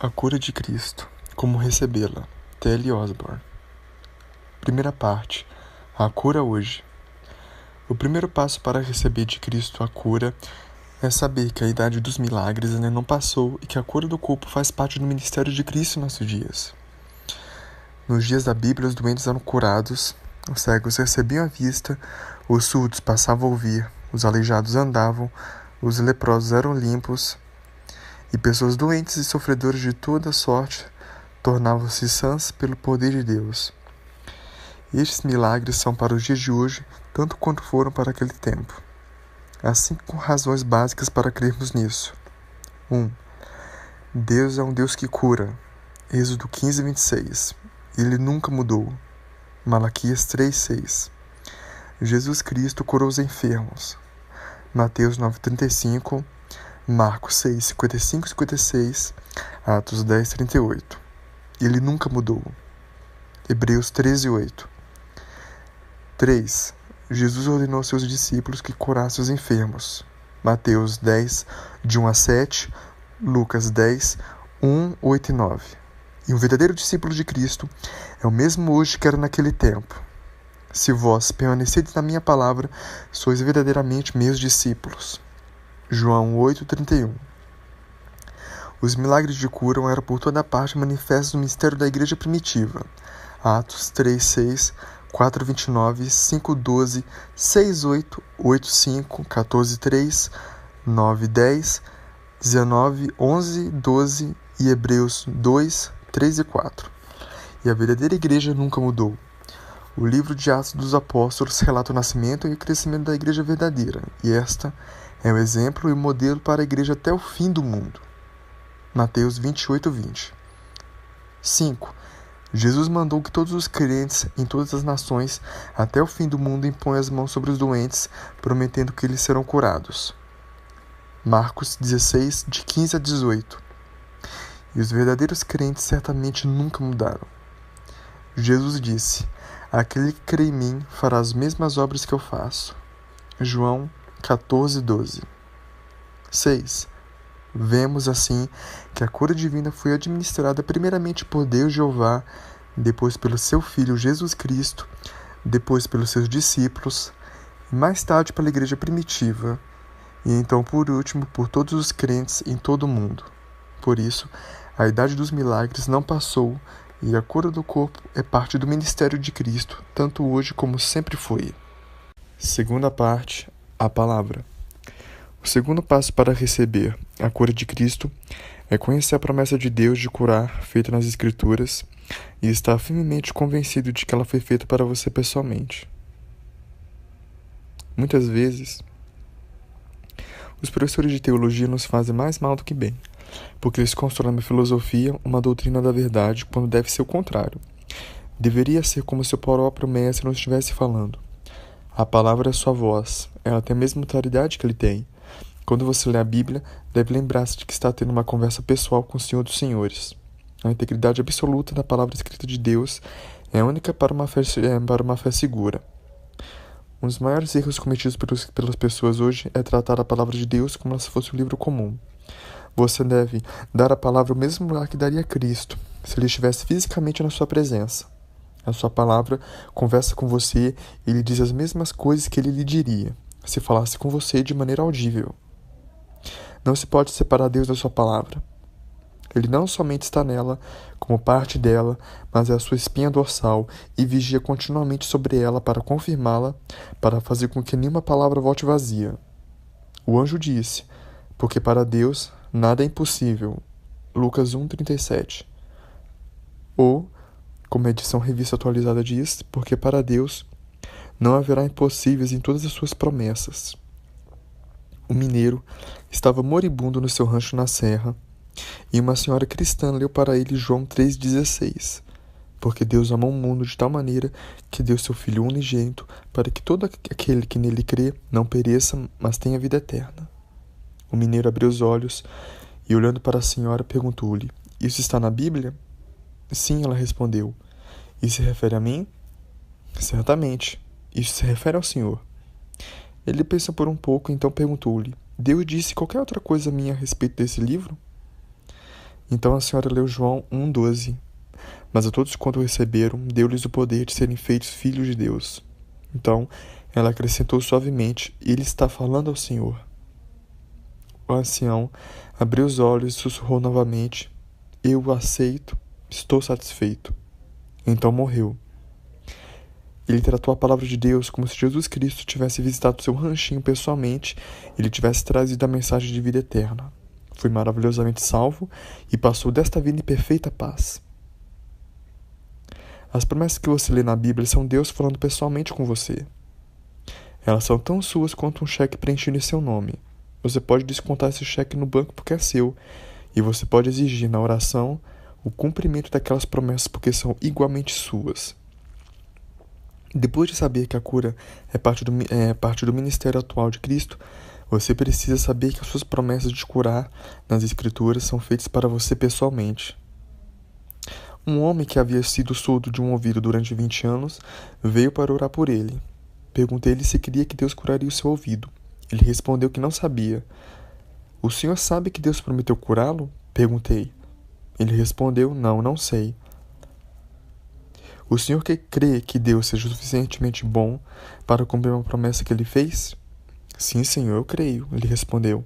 A cura de Cristo. Como recebê-la. T.L. Osborne. Primeira parte. A cura hoje. O primeiro passo para receber de Cristo a cura é saber que a idade dos milagres ainda não passou e que a cura do corpo faz parte do ministério de Cristo em nossos dias. Nos dias da Bíblia, os doentes eram curados, os cegos recebiam a vista, os surdos passavam a ouvir, os aleijados andavam, os leprosos eram limpos, e pessoas doentes e sofredoras de toda sorte tornavam-se sãs pelo poder de Deus. Estes milagres são para os dias de hoje, tanto quanto foram para aquele tempo. Há 5 razões básicas para crermos nisso. 1. Deus é um Deus que cura. Êxodo 15, 26. Ele nunca mudou. Malaquias 3, 6. Jesus Cristo curou os enfermos. Mateus 9, 35. Marcos 6, 55 e 56, Atos 10, 38. Ele nunca mudou. Hebreus 13, 8. 3. Jesus ordenou aos seus discípulos que curassem os enfermos. Mateus 10, de 1 a 7, Lucas 10, 1, 8 e 9. E um verdadeiro discípulo de Cristo é o mesmo hoje que era naquele tempo. Se vós permanecedes na minha palavra, sois verdadeiramente meus discípulos. João 8:31. Os milagres de cura eram por toda parte manifestos no ministério da igreja primitiva. Atos 3:6, 4:29, 5:12, 6:8, 8:5, 14:3, 9:10, 19, 11, 12 e Hebreus 2, 3 e 4. E a verdadeira igreja nunca mudou. O livro de Atos dos Apóstolos relata o nascimento e o crescimento da igreja verdadeira, e esta é o exemplo e o modelo para a igreja até o fim do mundo. Mateus 28, 20. 5. Jesus mandou que todos os crentes em todas as nações, até o fim do mundo, imponham as mãos sobre os doentes, prometendo que eles serão curados. Marcos 16, de 15 a 18. E os verdadeiros crentes certamente nunca mudaram. Jesus disse: aquele que crê em mim fará as mesmas obras que eu faço. João 14, 12. 6. Vemos assim que a cura divina foi administrada primeiramente por Deus Jeová, depois pelo seu Filho Jesus Cristo, depois pelos seus discípulos, e mais tarde pela igreja primitiva, e então por último por todos os crentes em todo o mundo. Por isso, a idade dos milagres não passou, e a cura do corpo é parte do ministério de Cristo, tanto hoje como sempre foi. Segunda parte, a palavra. O segundo passo para receber a cura de Cristo é conhecer a promessa de Deus de curar, feita nas Escrituras, e estar firmemente convencido de que ela foi feita para você pessoalmente. Muitas vezes, os professores de teologia nos fazem mais mal do que bem, porque eles constroem uma filosofia, uma doutrina da verdade, quando deve ser o contrário. Deveria ser como se o próprio mestre nos estivesse falando. A palavra é sua voz, ela tem a mesma autoridade que ele tem. Quando você lê a Bíblia, deve lembrar-se de que está tendo uma conversa pessoal com o Senhor dos Senhores. A integridade absoluta da palavra escrita de Deus é única para uma fé segura. Um dos maiores erros cometidos pelas pessoas hoje é tratar a palavra de Deus como se fosse um livro comum. Você deve dar à palavra o mesmo lugar que daria a Cristo, se ele estivesse fisicamente na sua presença. A sua palavra conversa com você e lhe diz as mesmas coisas que ele lhe diria, se falasse com você de maneira audível. Não se pode separar Deus da sua palavra. Ele não somente está nela, como parte dela, mas é a sua espinha dorsal e vigia continuamente sobre ela para confirmá-la, para fazer com que nenhuma palavra volte vazia. O anjo disse, porque para Deus nada é impossível. Lucas 1:37. Ou, como a edição revista atualizada diz, porque para Deus não haverá impossíveis em todas as suas promessas. O mineiro estava moribundo no seu rancho na serra, e uma senhora cristã leu para ele João 3,16. Porque Deus amou o mundo de tal maneira que deu seu Filho unigênito, para que todo aquele que nele crê não pereça, mas tenha vida eterna. O mineiro abriu os olhos e, olhando para a senhora, perguntou-lhe: isso está na Bíblia? Sim, ela respondeu. E se refere a mim? Certamente. Isso se refere ao Senhor. Ele pensou por um pouco, então perguntou-lhe: Deus disse qualquer outra coisa minha a respeito desse livro? Então a senhora leu João 1,12. Mas a todos quanto o receberam, deu-lhes o poder de serem feitos filhos de Deus. Então ela acrescentou suavemente: Ele está falando ao Senhor. O ancião abriu os olhos e sussurrou novamente: Eu o aceito, estou satisfeito. Então morreu. Ele tratou a palavra de Deus como se Jesus Cristo tivesse visitado seu ranchinho pessoalmente e lhe tivesse trazido a mensagem de vida eterna. Foi maravilhosamente salvo e passou desta vida em perfeita paz. As promessas que você lê na Bíblia são Deus falando pessoalmente com você. Elas são tão suas quanto um cheque preenchido em seu nome. Você pode descontar esse cheque no banco porque é seu, e você pode exigir na oração o cumprimento daquelas promessas porque são igualmente suas. Depois de saber que a cura é parte do ministério atual de Cristo, você precisa saber que as suas promessas de curar nas Escrituras são feitas para você pessoalmente. Um homem que havia sido surdo de um ouvido durante 20 anos veio para orar por ele. Perguntei-lhe se queria que Deus curaria o seu ouvido. Ele respondeu que não sabia. O senhor sabe que Deus prometeu curá-lo? Perguntei. Ele respondeu: não sei. O senhor crê que Deus seja suficientemente bom para cumprir uma promessa que ele fez? Sim, senhor, eu creio, ele respondeu.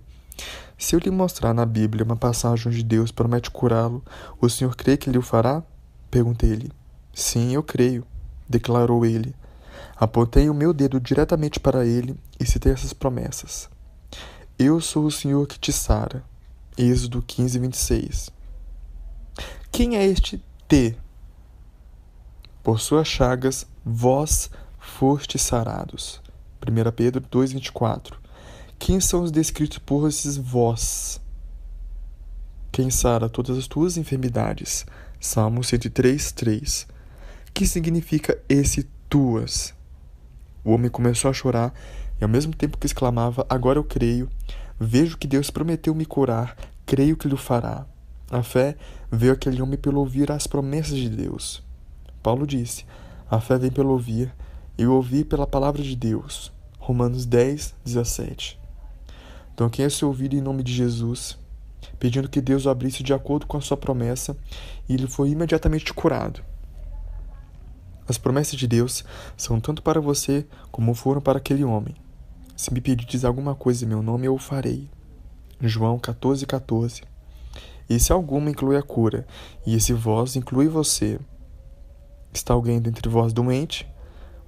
Se eu lhe mostrar na Bíblia uma passagem onde Deus promete curá-lo, o senhor crê que ele o fará? Perguntei-lhe. Sim, eu creio, declarou ele. Apontei o meu dedo diretamente para ele e citei essas promessas. Eu sou o Senhor que te sara. Êxodo 15:26. Quem é este T? Por suas chagas, vós fostes sarados. 1 Pedro 2:24. Quem são os descritos por esses vós? Quem sara todas as tuas enfermidades. Salmo 103:3. Que significa esse tuas? O homem começou a chorar e ao mesmo tempo que exclamava: agora eu creio, vejo que Deus prometeu me curar, creio que ele o fará. A fé veio àquele homem pelo ouvir as promessas de Deus. Paulo disse: a fé vem pelo ouvir, e o ouvir pela palavra de Deus. Romanos 10:17. Então quem é seu ouvido em nome de Jesus, pedindo que Deus o abrisse de acordo com a sua promessa, e ele foi imediatamente curado. As promessas de Deus são tanto para você como foram para aquele homem. Se me pedires alguma coisa em meu nome, eu o farei. João 14:14. E se alguma inclui a cura, e esse vós inclui você. Está alguém dentre vós doente?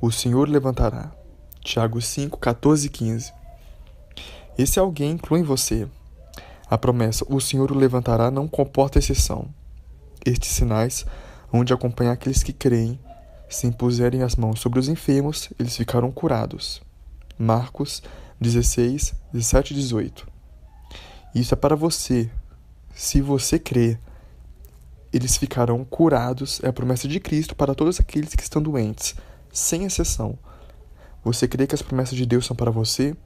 O Senhor levantará. Tiago 5:14-15. Esse alguém inclui você. A promessa, o Senhor o levantará, não comporta exceção. Estes sinais hão de acompanhar aqueles que creem. Se impuserem as mãos sobre os enfermos, eles ficarão curados. Marcos 16:17-18. Isso é para você. Se você crer, eles ficarão curados. É a promessa de Cristo para todos aqueles que estão doentes, sem exceção. Você crê que as promessas de Deus são para você?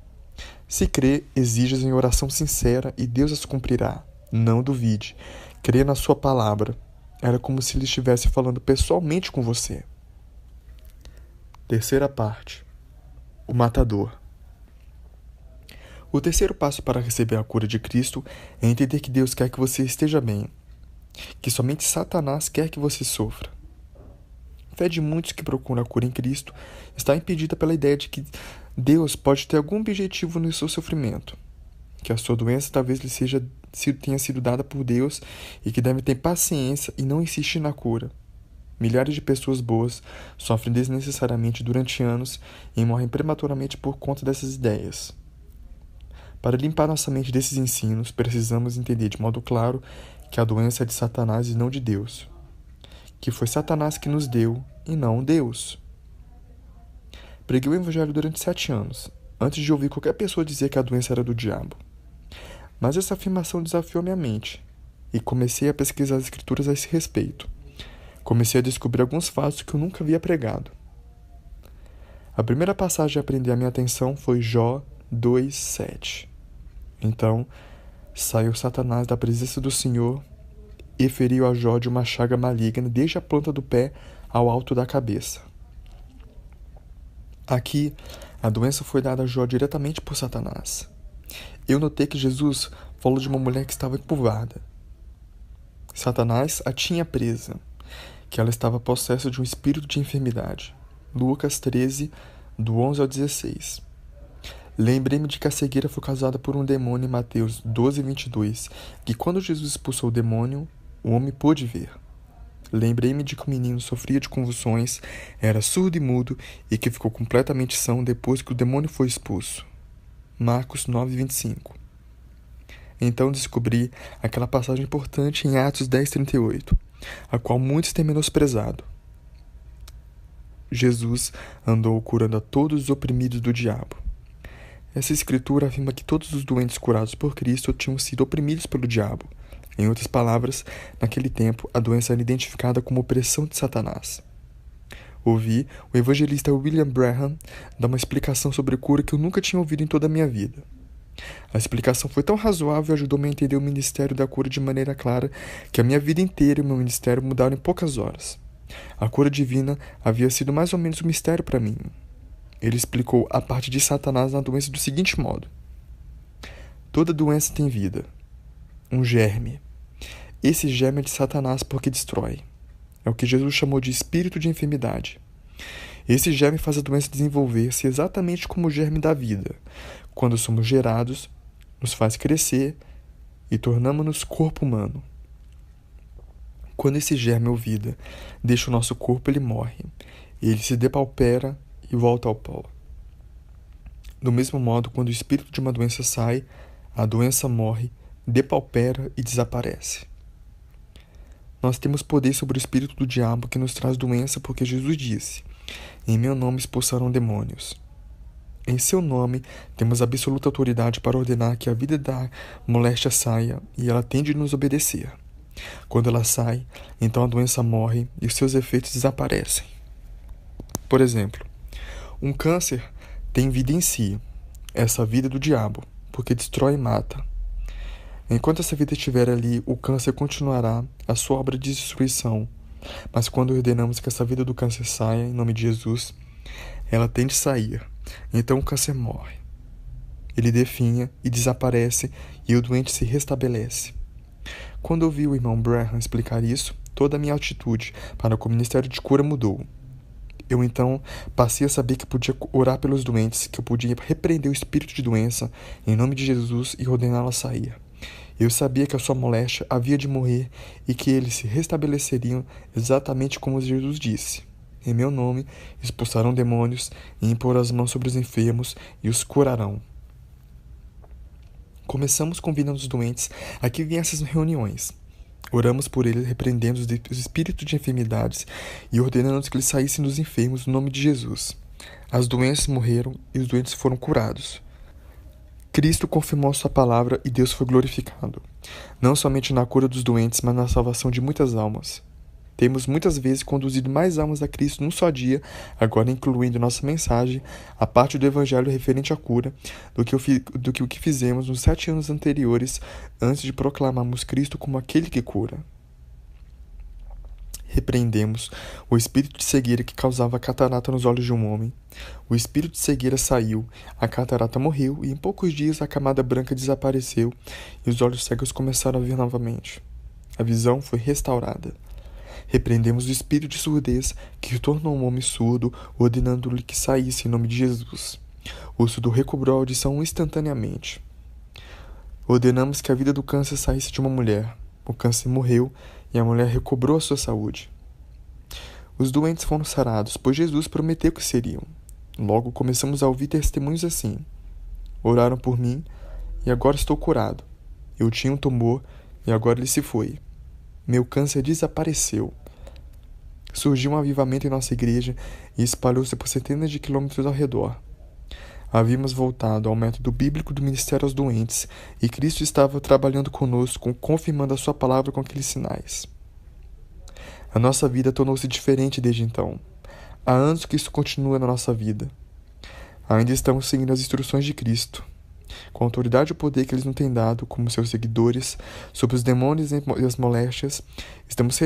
Se crê, exija-as em oração sincera e Deus as cumprirá. Não duvide. Crê na sua palavra. Era como se ele estivesse falando pessoalmente com você. Terceira parte. O matador. O terceiro passo para receber a cura de Cristo é entender que Deus quer que você esteja bem, que somente Satanás quer que você sofra. A fé de muitos que procuram a cura em Cristo está impedida pela ideia de que Deus pode ter algum objetivo no seu sofrimento, que a sua doença talvez tenha sido dada por Deus e que deve ter paciência e não insistir na cura. Milhares de pessoas boas sofrem desnecessariamente durante anos e morrem prematuramente por conta dessas ideias. Para limpar nossa mente desses ensinos, precisamos entender de modo claro que a doença é de Satanás e não de Deus. Que foi Satanás que nos deu e não Deus. Preguei o Evangelho durante 7 anos, antes de ouvir qualquer pessoa dizer que a doença era do diabo. Mas essa afirmação desafiou minha mente e comecei a pesquisar as Escrituras a esse respeito. Comecei a descobrir alguns fatos que eu nunca havia pregado. A primeira passagem a prender a minha atenção foi Jó 2:7. Então, saiu Satanás da presença do Senhor e feriu a Jó de uma chaga maligna desde a planta do pé ao alto da cabeça. Aqui, a doença foi dada a Jó diretamente por Satanás. Eu notei que Jesus falou de uma mulher que estava encurvada. Satanás a tinha presa, que ela estava possessa de um espírito de enfermidade. Lucas 13, do 11 ao 16. Lembrei-me de que a cegueira foi causada por um demônio em Mateus 12, 22, que quando Jesus expulsou o demônio, o homem pôde ver. Lembrei-me de que o menino sofria de convulsões, era surdo e mudo e que ficou completamente são depois que o demônio foi expulso. Marcos 9, 25. Então descobri aquela passagem importante em Atos 10, 38, a qual muitos têm menosprezado. Jesus andou curando a todos os oprimidos do diabo. Essa escritura afirma que todos os doentes curados por Cristo tinham sido oprimidos pelo diabo. Em outras palavras, naquele tempo, a doença era identificada como opressão de Satanás. Ouvi o evangelista William Branham dar uma explicação sobre cura que eu nunca tinha ouvido em toda a minha vida. A explicação foi tão razoável e ajudou-me a entender o ministério da cura de maneira clara que a minha vida inteira e o meu ministério mudaram em poucas horas. A cura divina havia sido mais ou menos um mistério para mim. Ele explicou a parte de Satanás na doença do seguinte modo: toda doença tem vida, um germe. Esse germe é de Satanás porque destrói. É o que Jesus chamou de espírito de enfermidade. Esse germe faz a doença desenvolver-se exatamente como o germe da vida. Quando somos gerados, nos faz crescer e tornamos-nos corpo humano. Quando esse germe ou vida deixa o nosso corpo, ele morre. Ele se depaupera e volta ao pó. Do mesmo modo, quando o espírito de uma doença sai, a doença morre, depaupera e desaparece. Nós temos poder sobre o espírito do diabo que nos traz doença porque Jesus disse: em meu nome expulsarão demônios. Em seu nome temos absoluta autoridade para ordenar que a vida da moléstia saia e ela tem de nos obedecer. Quando ela sai, então a doença morre e os seus efeitos desaparecem. Por exemplo, um câncer tem vida em si, essa vida é do diabo, porque destrói e mata. Enquanto essa vida estiver ali, o câncer continuará a sua obra de destruição. Mas quando ordenamos que essa vida do câncer saia, em nome de Jesus, ela tem de sair. Então o câncer morre. Ele definha e desaparece e o doente se restabelece. Quando ouvi o irmão Branham explicar isso, toda a minha atitude para com o ministério de cura mudou. Eu então passei a saber que podia orar pelos doentes, que eu podia repreender o espírito de doença em nome de Jesus e ordená-la sair. Eu sabia que a sua moléstia havia de morrer e que eles se restabeleceriam exatamente como Jesus disse. Em meu nome expulsarão demônios e impor as mãos sobre os enfermos e os curarão. Começamos convidando os doentes a que viessem às reuniões. Oramos por eles, repreendendo os espíritos de enfermidades e ordenando que eles saíssem dos enfermos no nome de Jesus. As doenças morreram e os doentes foram curados. Cristo confirmou sua palavra e Deus foi glorificado, não somente na cura dos doentes, mas na salvação de muitas almas. Temos muitas vezes conduzido mais almas a Cristo num só dia, agora incluindo nossa mensagem, a parte do Evangelho referente à cura, do que o que fizemos nos 7 anos anteriores, antes de proclamarmos Cristo como aquele que cura. Repreendemos o espírito de cegueira que causava catarata nos olhos de um homem. O espírito de cegueira saiu, a catarata morreu e em poucos dias a camada branca desapareceu e os olhos cegos começaram a ver novamente. A visão foi restaurada. Repreendemos o espírito de surdez que tornou um homem surdo, ordenando-lhe que saísse em nome de Jesus. O surdo recobrou a audição instantaneamente. Ordenamos que a vida do câncer saísse de uma mulher. O câncer morreu e a mulher recobrou a sua saúde. Os doentes foram sarados, pois Jesus prometeu que seriam. Logo começamos a ouvir testemunhos assim: oraram por mim e agora estou curado. Eu tinha um tumor e agora ele se foi. Meu câncer desapareceu. Surgiu um avivamento em nossa igreja e espalhou-se por centenas de quilômetros ao redor. Havíamos voltado ao método bíblico do ministério aos doentes e Cristo estava trabalhando conosco, confirmando a sua palavra com aqueles sinais. A nossa vida tornou-se diferente desde então. Há anos que isso continua na nossa vida. Ainda estamos seguindo as instruções de Cristo, com a autoridade e o poder que Ele nos tem dado como seus seguidores sobre os demônios e as moléstias. Estamos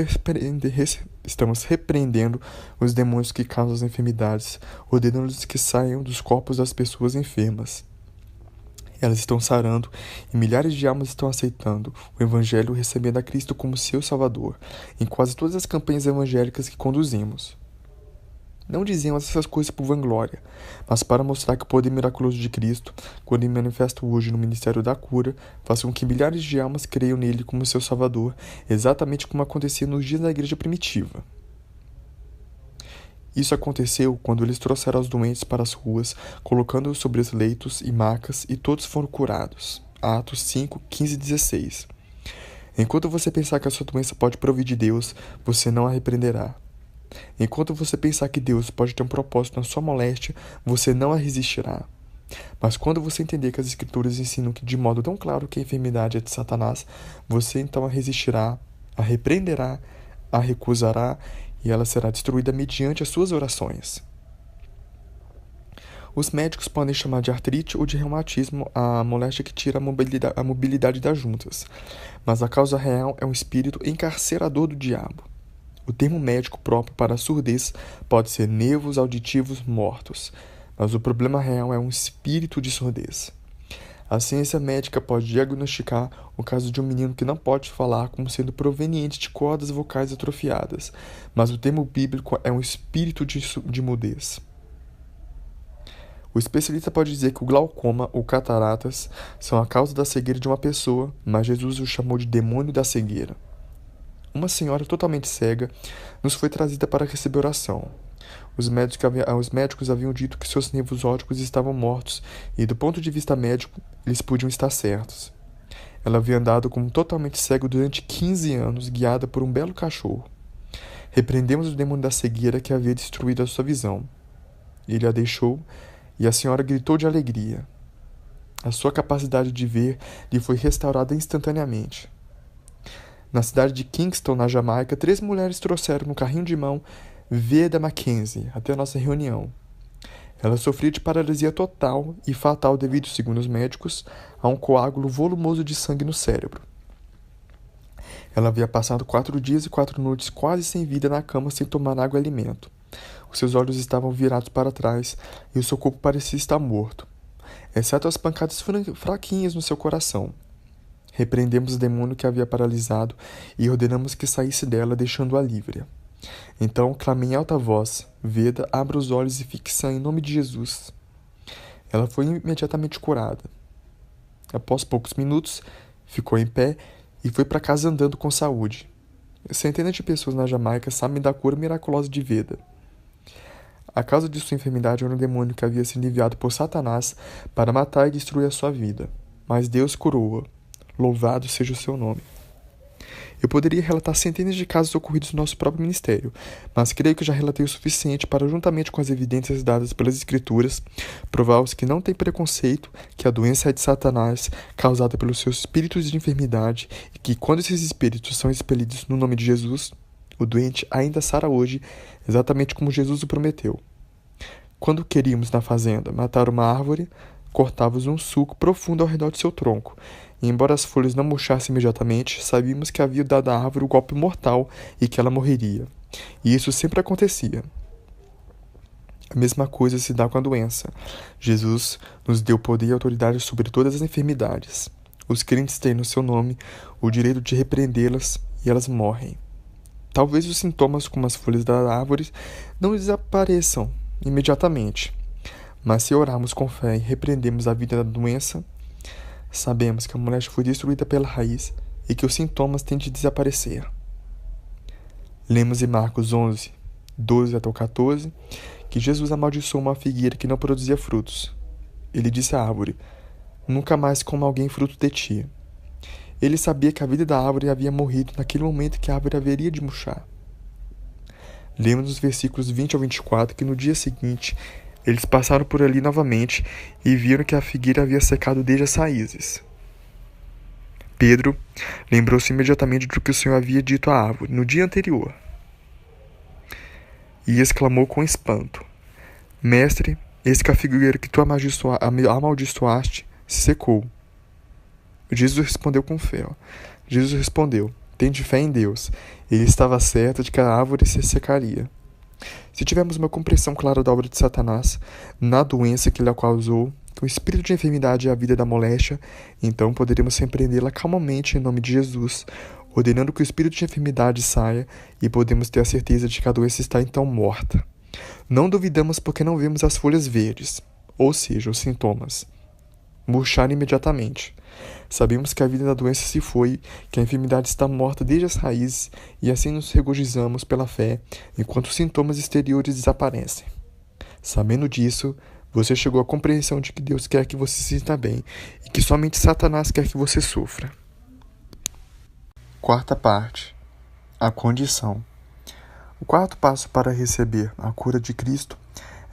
repreendendo os demônios que causam as enfermidades, ordenando-lhes que saiam dos corpos das pessoas enfermas. Elas estão sarando e milhares de almas estão aceitando o Evangelho, recebendo a Cristo como seu Salvador em quase todas as campanhas evangélicas que conduzimos. Não dizemos essas coisas por vanglória, mas para mostrar que o poder miraculoso de Cristo, quando ele manifesta hoje no ministério da cura, faz com que milhares de almas creiam nele como seu Salvador, exatamente como acontecia nos dias da igreja primitiva. Isso aconteceu quando eles trouxeram os doentes para as ruas, colocando-os sobre os leitos e macas, e todos foram curados. Atos 5, 15 e 16. Enquanto você pensar que a sua doença pode provir de Deus, você não a repreenderá. Enquanto você pensar que Deus pode ter um propósito na sua moléstia, você não a resistirá. Mas quando você entender que as Escrituras ensinam que de modo tão claro que a enfermidade é de Satanás, você então a resistirá, a repreenderá, a recusará, e ela será destruída mediante as suas orações. Os médicos podem chamar de artrite ou de reumatismo a moléstia que tira a mobilidade das juntas, mas a causa real é um espírito encarcerador do diabo. O termo médico próprio para a surdez pode ser nervos auditivos mortos, mas o problema real é um espírito de surdez. A ciência médica pode diagnosticar o caso de um menino que não pode falar como sendo proveniente de cordas vocais atrofiadas, mas o termo bíblico é um espírito de mudez. O especialista pode dizer que o glaucoma ou cataratas são a causa da cegueira de uma pessoa, mas Jesus o chamou de demônio da cegueira. Uma senhora totalmente cega nos foi trazida para receber oração. Os médicos haviam dito que seus nervos ópticos estavam mortos e, do ponto de vista médico, eles podiam estar certos. Ela havia andado como totalmente cega durante 15 anos, guiada por um belo cachorro. Repreendemos o demônio da cegueira que havia destruído a sua visão. Ele a deixou e a senhora gritou de alegria. A sua capacidade de ver lhe foi restaurada instantaneamente. Na cidade de Kingston, na Jamaica, 3 mulheres trouxeram no carrinho de mão Veda Mackenzie até a nossa reunião. Ela sofria de paralisia total e fatal devido, segundo os médicos, a um coágulo volumoso de sangue no cérebro. Ela havia passado 4 dias e 4 noites quase sem vida na cama, sem tomar água e alimento. Os seus olhos estavam virados para trás e o seu corpo parecia estar morto, exceto as pancadas fraquinhas no seu coração. Repreendemos o demônio que a havia paralisado e ordenamos que saísse dela, deixando-a livre. Então clamei em alta voz: Veda, abra os olhos e fique sã em nome de Jesus. Ela foi imediatamente curada. Após poucos minutos, ficou em pé e foi para casa andando com saúde. Centenas de pessoas na Jamaica sabem da cura miraculosa de Veda. A causa de sua enfermidade era um demônio que havia sido enviado por Satanás para matar e destruir a sua vida. Mas Deus curou-a. Louvado seja o seu nome. Eu poderia relatar centenas de casos ocorridos no nosso próprio ministério, mas creio que já relatei o suficiente para, juntamente com as evidências dadas pelas Escrituras, provar aos que não têm preconceito que a doença é de Satanás, causada pelos seus espíritos de enfermidade, e que, quando esses espíritos são expelidos no nome de Jesus, o doente ainda sara hoje, exatamente como Jesus o prometeu. Quando queríamos, na fazenda, matar uma árvore, cortávamos um sulco profundo ao redor de seu tronco, e embora as folhas não murchassem imediatamente, sabíamos que havia dado à árvore o golpe mortal e que ela morreria. E isso sempre acontecia. A mesma coisa se dá com a doença. Jesus nos deu poder e autoridade sobre todas as enfermidades. Os crentes têm no seu nome o direito de repreendê-las e elas morrem. Talvez os sintomas como as folhas da árvore não desapareçam imediatamente, mas se orarmos com fé e repreendemos a vida da doença, sabemos que a moléstia foi destruída pela raiz e que os sintomas têm de desaparecer. Lemos em Marcos 11, 12 até o 14, que Jesus amaldiçoou uma figueira que não produzia frutos. Ele disse à árvore: nunca mais coma alguém fruto de ti. Ele sabia que a vida da árvore havia morrido naquele momento que a árvore haveria de murchar. Lemos nos versículos 20 ao 24 que no dia seguinte eles passaram por ali novamente e viram que a figueira havia secado desde as raízes. Pedro lembrou-se imediatamente do que o Senhor havia dito à árvore no dia anterior e exclamou com espanto: Mestre, eis que a figueira que tu amaldiçoaste se secou. Jesus respondeu com fé. Jesus respondeu: tende fé em Deus. Ele estava certo de que a árvore se secaria. Se tivermos uma compreensão clara da obra de Satanás na doença que ele causou, que o espírito de enfermidade é a vida da moléstia, então poderemos repreendê-la calmamente em nome de Jesus, ordenando que o espírito de enfermidade saia e podemos ter a certeza de que a doença está então morta. Não duvidamos porque não vemos as folhas verdes, ou seja, os sintomas, murchar imediatamente. Sabemos que a vida da doença se foi, que a enfermidade está morta desde as raízes e assim nos regozijamos pela fé, enquanto os sintomas exteriores desaparecem. Sabendo disso, você chegou à compreensão de que Deus quer que você se sinta bem e que somente Satanás quer que você sofra. Quarta parte. A condição. O quarto passo para receber a cura de Cristo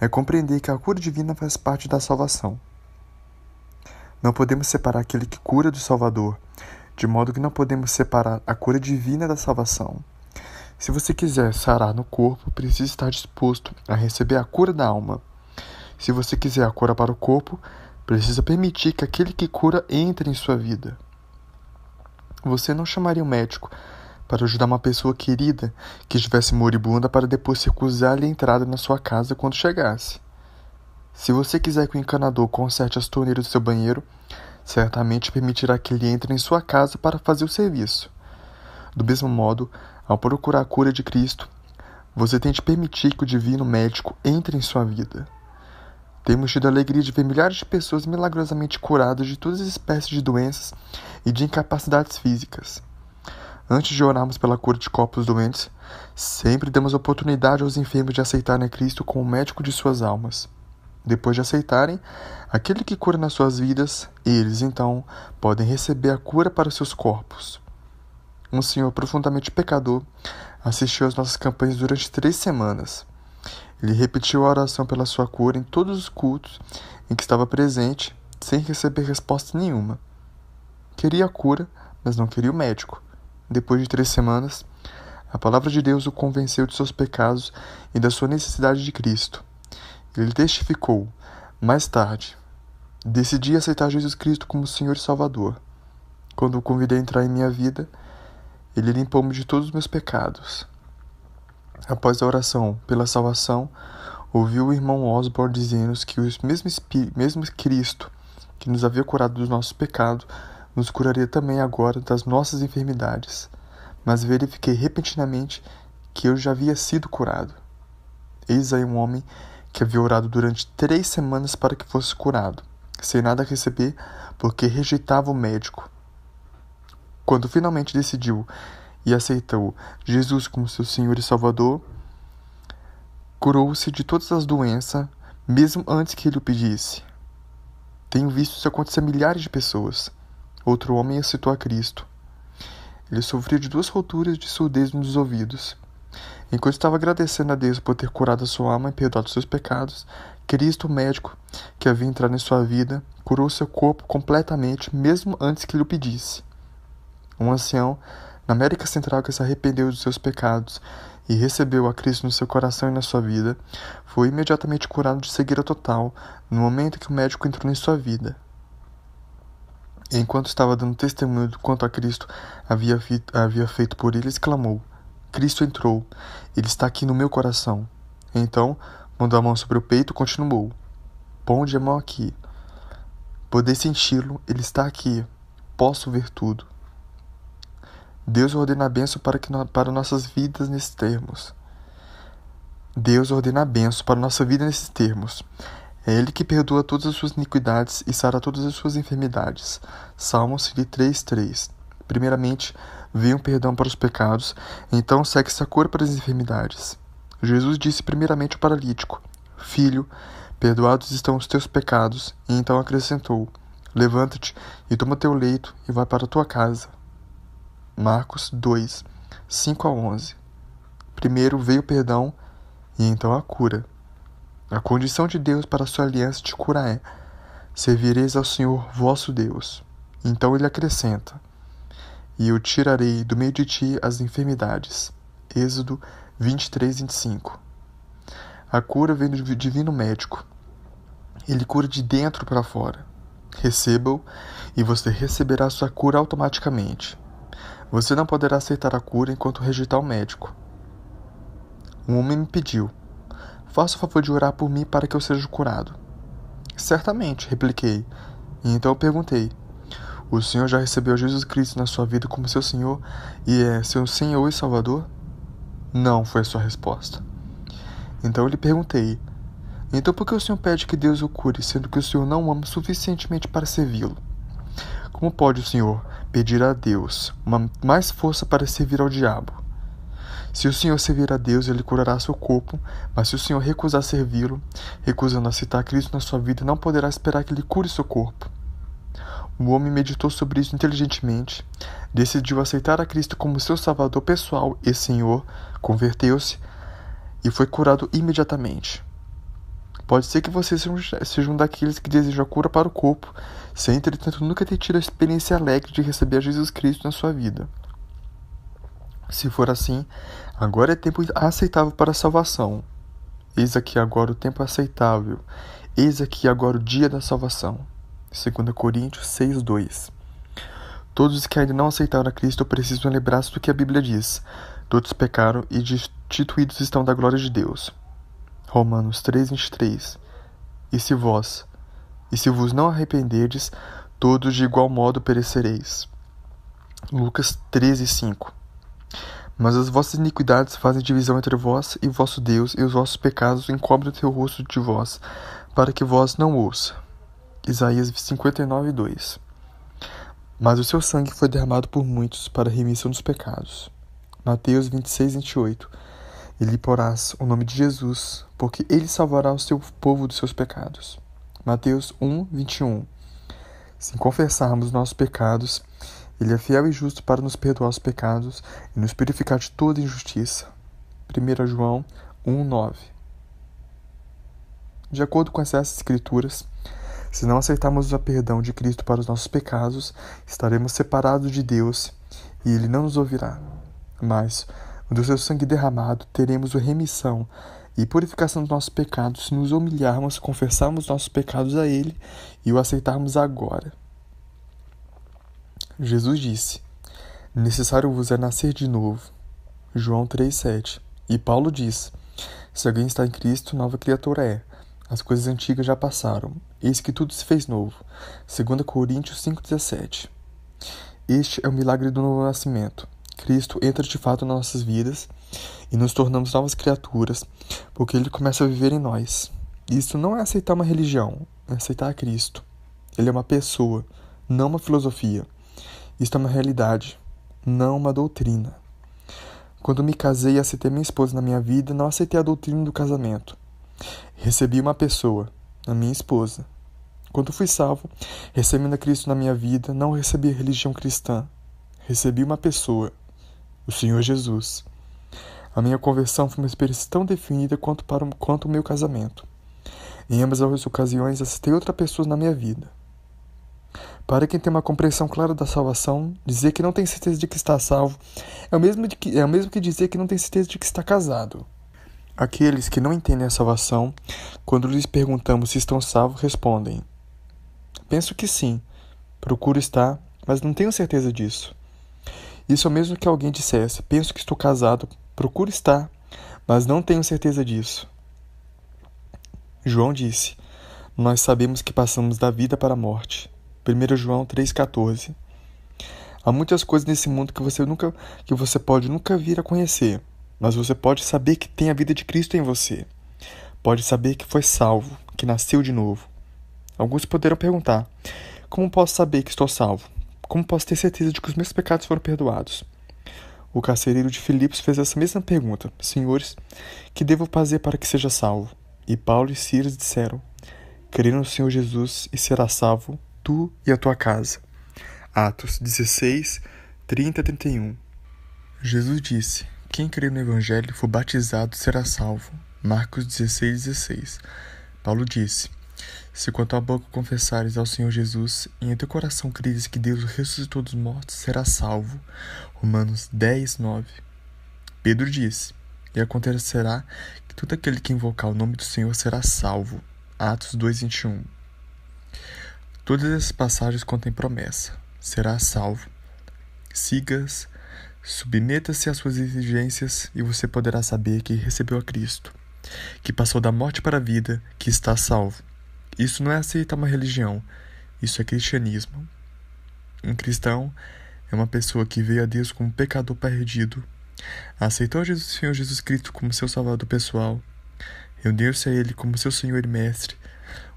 é compreender que a cura divina faz parte da salvação. Não podemos separar aquele que cura do Salvador, de modo que não podemos separar a cura divina da salvação. Se você quiser sarar no corpo, precisa estar disposto a receber a cura da alma. Se você quiser a cura para o corpo, precisa permitir que aquele que cura entre em sua vida. Você não chamaria um médico para ajudar uma pessoa querida que estivesse moribunda para depois recusar-lhe a entrada na sua casa quando chegasse. Se você quiser que o encanador conserte as torneiras do seu banheiro, certamente permitirá que ele entre em sua casa para fazer o serviço. Do mesmo modo, ao procurar a cura de Cristo, você tem de permitir que o divino médico entre em sua vida. Temos tido a alegria de ver milhares de pessoas milagrosamente curadas de todas as espécies de doenças e de incapacidades físicas. Antes de orarmos pela cura de corpos doentes, sempre damos oportunidade aos enfermos de aceitarem a Cristo como o médico de suas almas. Depois de aceitarem aquele que cura nas suas vidas, eles, então, podem receber a cura para os seus corpos. Um senhor profundamente pecador assistiu às nossas campanhas durante 3 semanas. Ele repetiu a oração pela sua cura em todos os cultos em que estava presente, sem receber resposta nenhuma. Queria a cura, mas não queria o médico. Depois de 3 semanas, a palavra de Deus o convenceu de seus pecados e da sua necessidade de Cristo. Ele testificou, mais tarde: decidi aceitar Jesus Cristo como Senhor e Salvador. Quando o convidei a entrar em minha vida, ele limpou-me de todos os meus pecados. Após a oração pela salvação, ouviu o irmão Osborne dizendo que o mesmo Cristo que nos havia curado dos nossos pecados nos curaria também agora das nossas enfermidades. Mas verifiquei repentinamente que eu já havia sido curado. Eis aí um homem que havia orado durante 3 semanas para que fosse curado, sem nada receber, porque rejeitava o médico. Quando finalmente decidiu e aceitou Jesus como seu Senhor e Salvador, curou-se de todas as doenças, mesmo antes que ele o pedisse. Tenho visto isso acontecer a milhares de pessoas. Outro homem aceitou a Cristo. Ele sofria de 2 rupturas de surdez nos ouvidos. Enquanto estava agradecendo a Deus por ter curado a sua alma e perdoado seus pecados, Cristo, o médico que havia entrado em sua vida, curou seu corpo completamente, mesmo antes que ele o pedisse. Um ancião na América Central que se arrependeu dos seus pecados e recebeu a Cristo no seu coração e na sua vida, foi imediatamente curado de cegueira total no momento que o médico entrou em sua vida. Enquanto estava dando testemunho do quanto a Cristo havia feito por ele, exclamou: Cristo entrou, ele está aqui no meu coração. Então, mandou a mão sobre o peito e continuou: ponde a mão aqui. Poder senti-lo, ele está aqui, posso ver tudo. Deus ordena a bênção para nossas vidas nesses termos. Deus ordena a bênção para nossa vida nesses termos. É Ele que perdoa todas as suas iniquidades e sara todas as suas enfermidades. Salmos 3:3. Primeiramente, veio um perdão para os pecados, então segue-se a cura para as enfermidades. Jesus disse primeiramente ao paralítico: Filho, perdoados estão os teus pecados, e então acrescentou: Levanta-te e toma teu leito e vai para a tua casa. Marcos 2, 5-11. Primeiro veio o perdão e então a cura. A condição de Deus para a sua aliança de cura é: servireis ao Senhor vosso Deus. Então ele acrescenta: e eu tirarei do meio de ti as enfermidades. Êxodo 23:25. A cura vem do divino médico. Ele cura de dentro para fora. Receba-o e você receberá a sua cura automaticamente. Você não poderá aceitar a cura enquanto rejeitar o médico. Um homem me pediu: faça o favor de orar por mim para que eu seja curado. Certamente, repliquei. E então eu perguntei: o senhor já recebeu Jesus Cristo na sua vida como seu Senhor e é seu Senhor e Salvador? Não, foi a sua resposta. Então eu lhe perguntei: então por que o senhor pede que Deus o cure, sendo que o senhor não o ama suficientemente para servi-lo? Como pode o senhor pedir a Deus mais força para servir ao diabo? Se o senhor servir a Deus, ele curará seu corpo, mas se o senhor recusar servi-lo, recusando aceitar Cristo na sua vida, não poderá esperar que ele cure seu corpo. O homem meditou sobre isso inteligentemente, decidiu aceitar a Cristo como seu salvador pessoal e Senhor, converteu-se e foi curado imediatamente. Pode ser que você seja um daqueles que deseja a cura para o corpo, sem, entretanto, nunca ter tido a experiência alegre de receber a Jesus Cristo na sua vida. Se for assim, agora é tempo aceitável para a salvação. Eis aqui agora o tempo aceitável. Eis aqui agora o dia da salvação. 2 Coríntios 6:2. Todos os que ainda não aceitaram a Cristo precisam lembrar-se do que a Bíblia diz. Todos pecaram e destituídos estão da glória de Deus. Romanos 3:23. E se vos não arrependerdes, todos de igual modo perecereis. Lucas 13:5. Mas as vossas iniquidades fazem divisão entre vós e vosso Deus, e os vossos pecados encobrem o teu rosto de vós, para que vós não ouça. Isaías 59:2. Mas o seu sangue foi derramado por muitos para a remissão dos pecados. Mateus 26:28. E lhe porás o nome de Jesus, porque ele salvará o seu povo dos seus pecados. Mateus 1:21. Se confessarmos nossos pecados, ele é fiel e justo para nos perdoar os pecados e nos purificar de toda injustiça. 1 João 1:9. De acordo com essas escrituras, se não aceitarmos o perdão de Cristo para os nossos pecados, estaremos separados de Deus e ele não nos ouvirá. Mas, do seu sangue derramado, teremos a remissão e purificação dos nossos pecados se nos humilharmos, confessarmos nossos pecados a ele e o aceitarmos agora. Jesus disse: necessário vos é nascer de novo. João 3:7. E Paulo diz: se alguém está em Cristo, nova criatura é. As coisas antigas já passaram, eis que tudo se fez novo. 2 Coríntios 5:17. Este é o milagre do novo nascimento. Cristo entra de fato nas nossas vidas e nos tornamos novas criaturas, porque ele começa a viver em nós. Isso não é aceitar uma religião, é aceitar a Cristo. Ele é uma pessoa, não uma filosofia. Isto é uma realidade, não uma doutrina. Quando me casei e aceitei minha esposa na minha vida, não aceitei a doutrina do casamento. Recebi uma pessoa, a minha esposa. Quando fui salvo, recebendo a Cristo na minha vida, não recebi a religião cristã. Recebi uma pessoa, o Senhor Jesus. A minha conversão foi uma experiência tão definida quanto o meu casamento. Em ambas as ocasiões, aceitei outra pessoa na minha vida. Para quem tem uma compreensão clara da salvação, dizer que não tem certeza de que está salvo é o mesmo que dizer que não tem certeza de que está casado. Aqueles que não entendem a salvação, quando lhes perguntamos se estão salvos, respondem: penso que sim, procuro estar, mas não tenho certeza disso. Isso é o mesmo que alguém dissesse: penso que estou casado, procuro estar, mas não tenho certeza disso. João disse: nós sabemos que passamos da vida para a morte. 1 João 3,14. Há muitas coisas nesse mundo que você pode nunca vir a conhecer, mas você pode saber que tem a vida de Cristo em você. Pode saber que foi salvo, que nasceu de novo. Alguns poderão perguntar: como posso saber que estou salvo? Como posso ter certeza de que os meus pecados foram perdoados? O carcereiro de Filipos fez essa mesma pergunta: senhores, que devo fazer para que seja salvo? E Paulo e Silas disseram: crê no Senhor Jesus e será salvo, tu e a tua casa. Atos 16, 30 a 31. Jesus disse: quem crê no Evangelho e for batizado será salvo. Marcos 16:16. Paulo disse: se com a tua boca confessares ao Senhor Jesus e em teu coração creres que Deus o ressuscitou dos mortos, será salvo. Romanos 10:9. Pedro disse: e acontecerá que todo aquele que invocar o nome do Senhor será salvo. Atos 2:21. Todas essas passagens contêm promessa: será salvo. Siga-as, submeta-se às suas exigências e você poderá saber que recebeu a Cristo, que passou da morte para a vida, que está salvo. Isso não é aceitar uma religião, isso é cristianismo. Um cristão é uma pessoa que veio a Deus como pecador perdido, aceitou o Senhor Jesus Cristo como seu salvador pessoal, rendeu-se a Ele como seu Senhor e Mestre,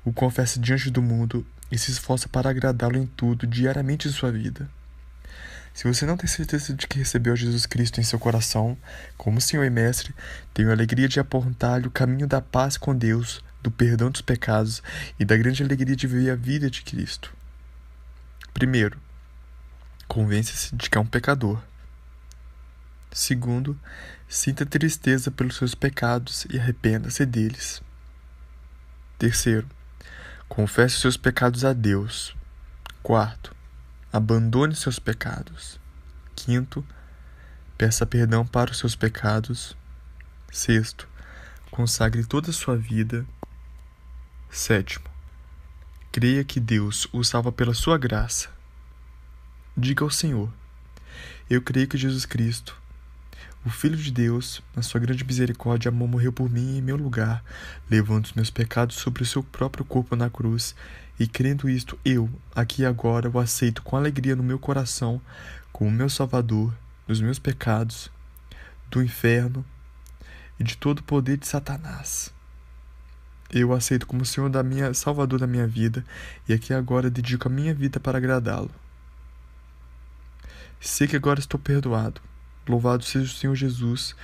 o confessa diante do mundo e se esforça para agradá-lo em tudo, diariamente em sua vida. Se você não tem certeza de que recebeu Jesus Cristo em seu coração, como Senhor e Mestre, tenho a alegria de apontar-lhe o caminho da paz com Deus, do perdão dos pecados e da grande alegria de viver a vida de Cristo. Primeiro, convence-se de que é um pecador. Segundo, sinta tristeza pelos seus pecados e arrependa-se deles. Terceiro, confesse seus pecados a Deus. Quarto, abandone seus pecados. Quinto, peça perdão para os seus pecados. Sexto, consagre toda a sua vida. Sétimo, creia que Deus o salva pela sua graça. Diga ao Senhor: eu creio que Jesus Cristo, o Filho de Deus, na sua grande misericórdia, amou, morreu por mim em meu lugar, levando os meus pecados sobre o seu próprio corpo na cruz, e crendo isto, eu, aqui e agora, o aceito com alegria no meu coração, como meu Salvador, dos meus pecados, do inferno e de todo o poder de Satanás. Eu o aceito como Senhor Salvador da minha vida, e aqui e agora dedico a minha vida para agradá-lo. Sei que agora estou perdoado. Louvado seja o Senhor Jesus.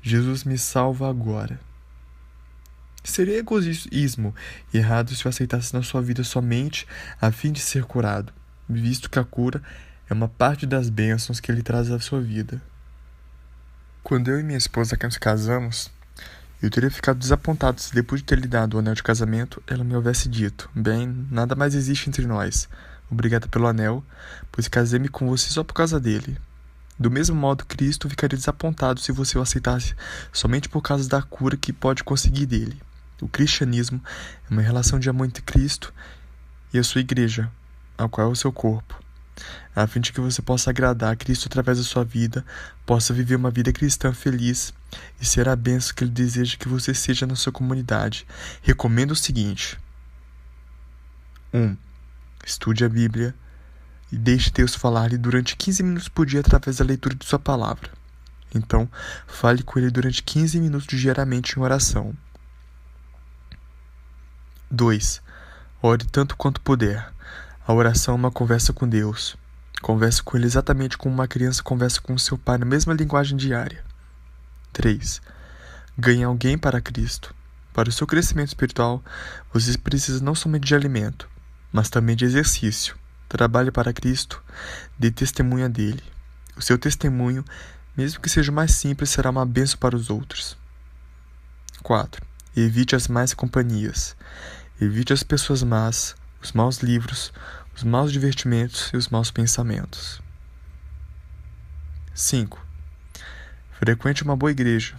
Jesus me salva agora. Seria egoísmo e errado se eu aceitasse na sua vida somente a fim de ser curado, visto que a cura é uma parte das bênçãos que Ele traz à sua vida. Quando eu e minha esposa nos casamos, eu teria ficado desapontado se depois de ter lhe dado o anel de casamento, ela me houvesse dito: bem, nada mais existe entre nós. Obrigada pelo anel, pois casei-me com você só por causa dele. Do mesmo modo, Cristo ficaria desapontado se você o aceitasse somente por causa da cura que pode conseguir dele. O cristianismo é uma relação de amor entre Cristo e a sua igreja, a qual é o seu corpo, a fim de que você possa agradar a Cristo através da sua vida, possa viver uma vida cristã feliz e ser a bênção que Ele deseja que você seja na sua comunidade. Recomendo o seguinte: 1. Estude a Bíblia e deixe Deus falar-lhe durante 15 minutos por dia através da leitura de sua palavra. Então, fale com Ele durante 15 minutos diariamente em oração. 2. Ore tanto quanto puder. A oração é uma conversa com Deus. Converse com Ele exatamente como uma criança conversa com seu pai na mesma linguagem diária. 3. Ganhe alguém para Cristo. Para o seu crescimento espiritual, você precisa não somente de alimento, mas também de exercício. Trabalhe para Cristo, dê testemunha dele. O seu testemunho, mesmo que seja mais simples, será uma bênção para os outros. 4. Evite as más companhias. Evite as pessoas más, os maus livros, os maus divertimentos e os maus pensamentos. 5. Frequente uma boa igreja.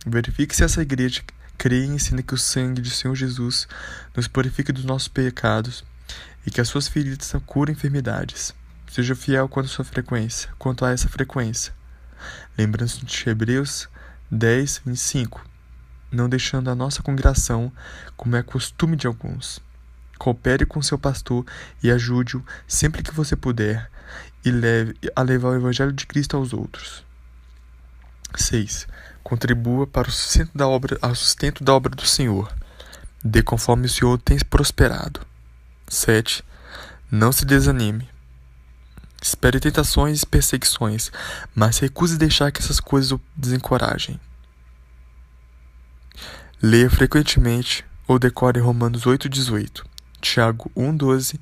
Verifique se essa igreja crê e ensina que o sangue de Senhor Jesus nos purifica dos nossos pecados e que as suas feridas curam enfermidades. Seja fiel quanto a essa frequência. Lembrando-se de Hebreus 10, 25. Não deixando a nossa congregação, como é costume de alguns. Coopere com seu pastor e ajude-o sempre que você puder e levar o Evangelho de Cristo aos outros. 6. Contribua para o sustento da obra do Senhor. Dê conforme o Senhor tem prosperado. 7. Não se desanime. Espere tentações e perseguições, mas recuse deixar que essas coisas o desencorajem. Leia frequentemente ou decore Romanos 8:18, Tiago 1:12,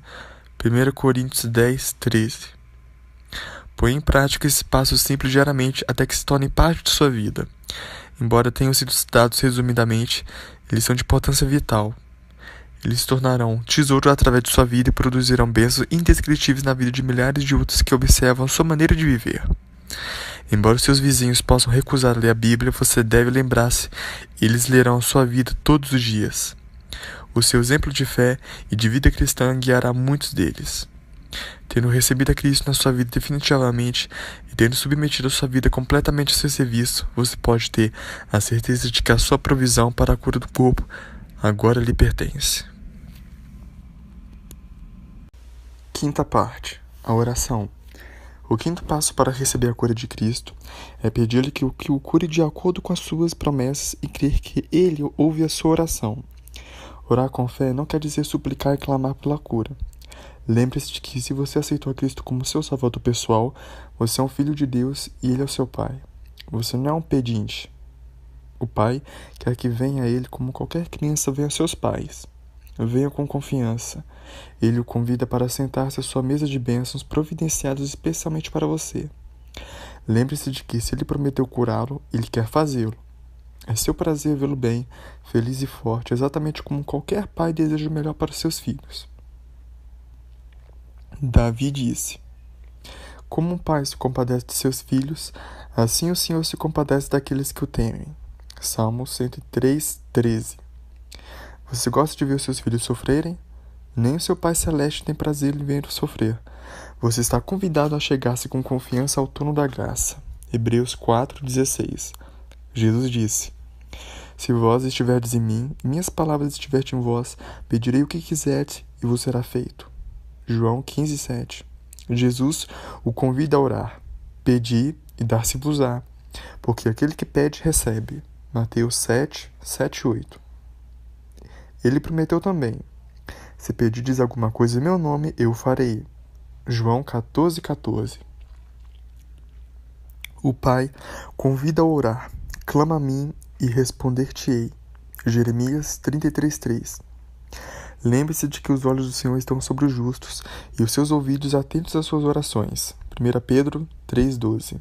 1 Coríntios 10:13. Põe em prática esses passos simples diariamente até que se tornem parte de sua vida. Embora tenham sido citados resumidamente, eles são de importância vital. Eles se tornarão tesouro através de sua vida e produzirão bênçãos indescritíveis na vida de milhares de outros que observam a sua maneira de viver. Embora seus vizinhos possam recusar ler a Bíblia, você deve lembrar-se, eles lerão a sua vida todos os dias. O seu exemplo de fé e de vida cristã guiará muitos deles. Tendo recebido a Cristo na sua vida definitivamente e tendo submetido a sua vida completamente a seu serviço, você pode ter a certeza de que a sua provisão para a cura do corpo agora lhe pertence. Quinta parte, a oração. O quinto passo para receber a cura de Cristo é pedir-lhe que o cure de acordo com as suas promessas e crer que Ele ouve a sua oração. Orar com fé não quer dizer suplicar e clamar pela cura. Lembre-se de que se você aceitou a Cristo como seu salvador pessoal, você é um filho de Deus e Ele é o seu Pai. Você não é um pedinte. O Pai quer que venha a Ele como qualquer criança vem a seus pais. Venha com confiança. Ele o convida para sentar-se à sua mesa de bênçãos providenciadas especialmente para você. Lembre-se de que se Ele prometeu curá-lo, Ele quer fazê-lo. É seu prazer vê-lo bem, feliz e forte, exatamente como qualquer pai deseja o melhor para os seus filhos. Davi disse: como um pai se compadece de seus filhos, assim o Senhor se compadece daqueles que o temem. Salmo 103, 13. Você gosta de ver os seus filhos sofrerem? Nem o seu Pai Celeste tem prazer em vê-los sofrer. Você está convidado a chegar-se com confiança ao trono da graça. Hebreus 4,16. Jesus disse: se vós estiverdes em mim, e minhas palavras estiverem em vós, pedirei o que quiserdes e vos será feito. João 15,7. Jesus o convida a orar. Pedi e dar-se-vos-á, porque aquele que pede, recebe. Mateus 7, 7, 8. Ele prometeu também: se pedirdes alguma coisa em meu nome, eu o farei. João 14, 14. O Pai convida a orar. Clama a mim e responder-te-ei. Jeremias 33, 3. Lembre-se de que os olhos do Senhor estão sobre os justos e os seus ouvidos atentos às suas orações. 1 Pedro 3, 12.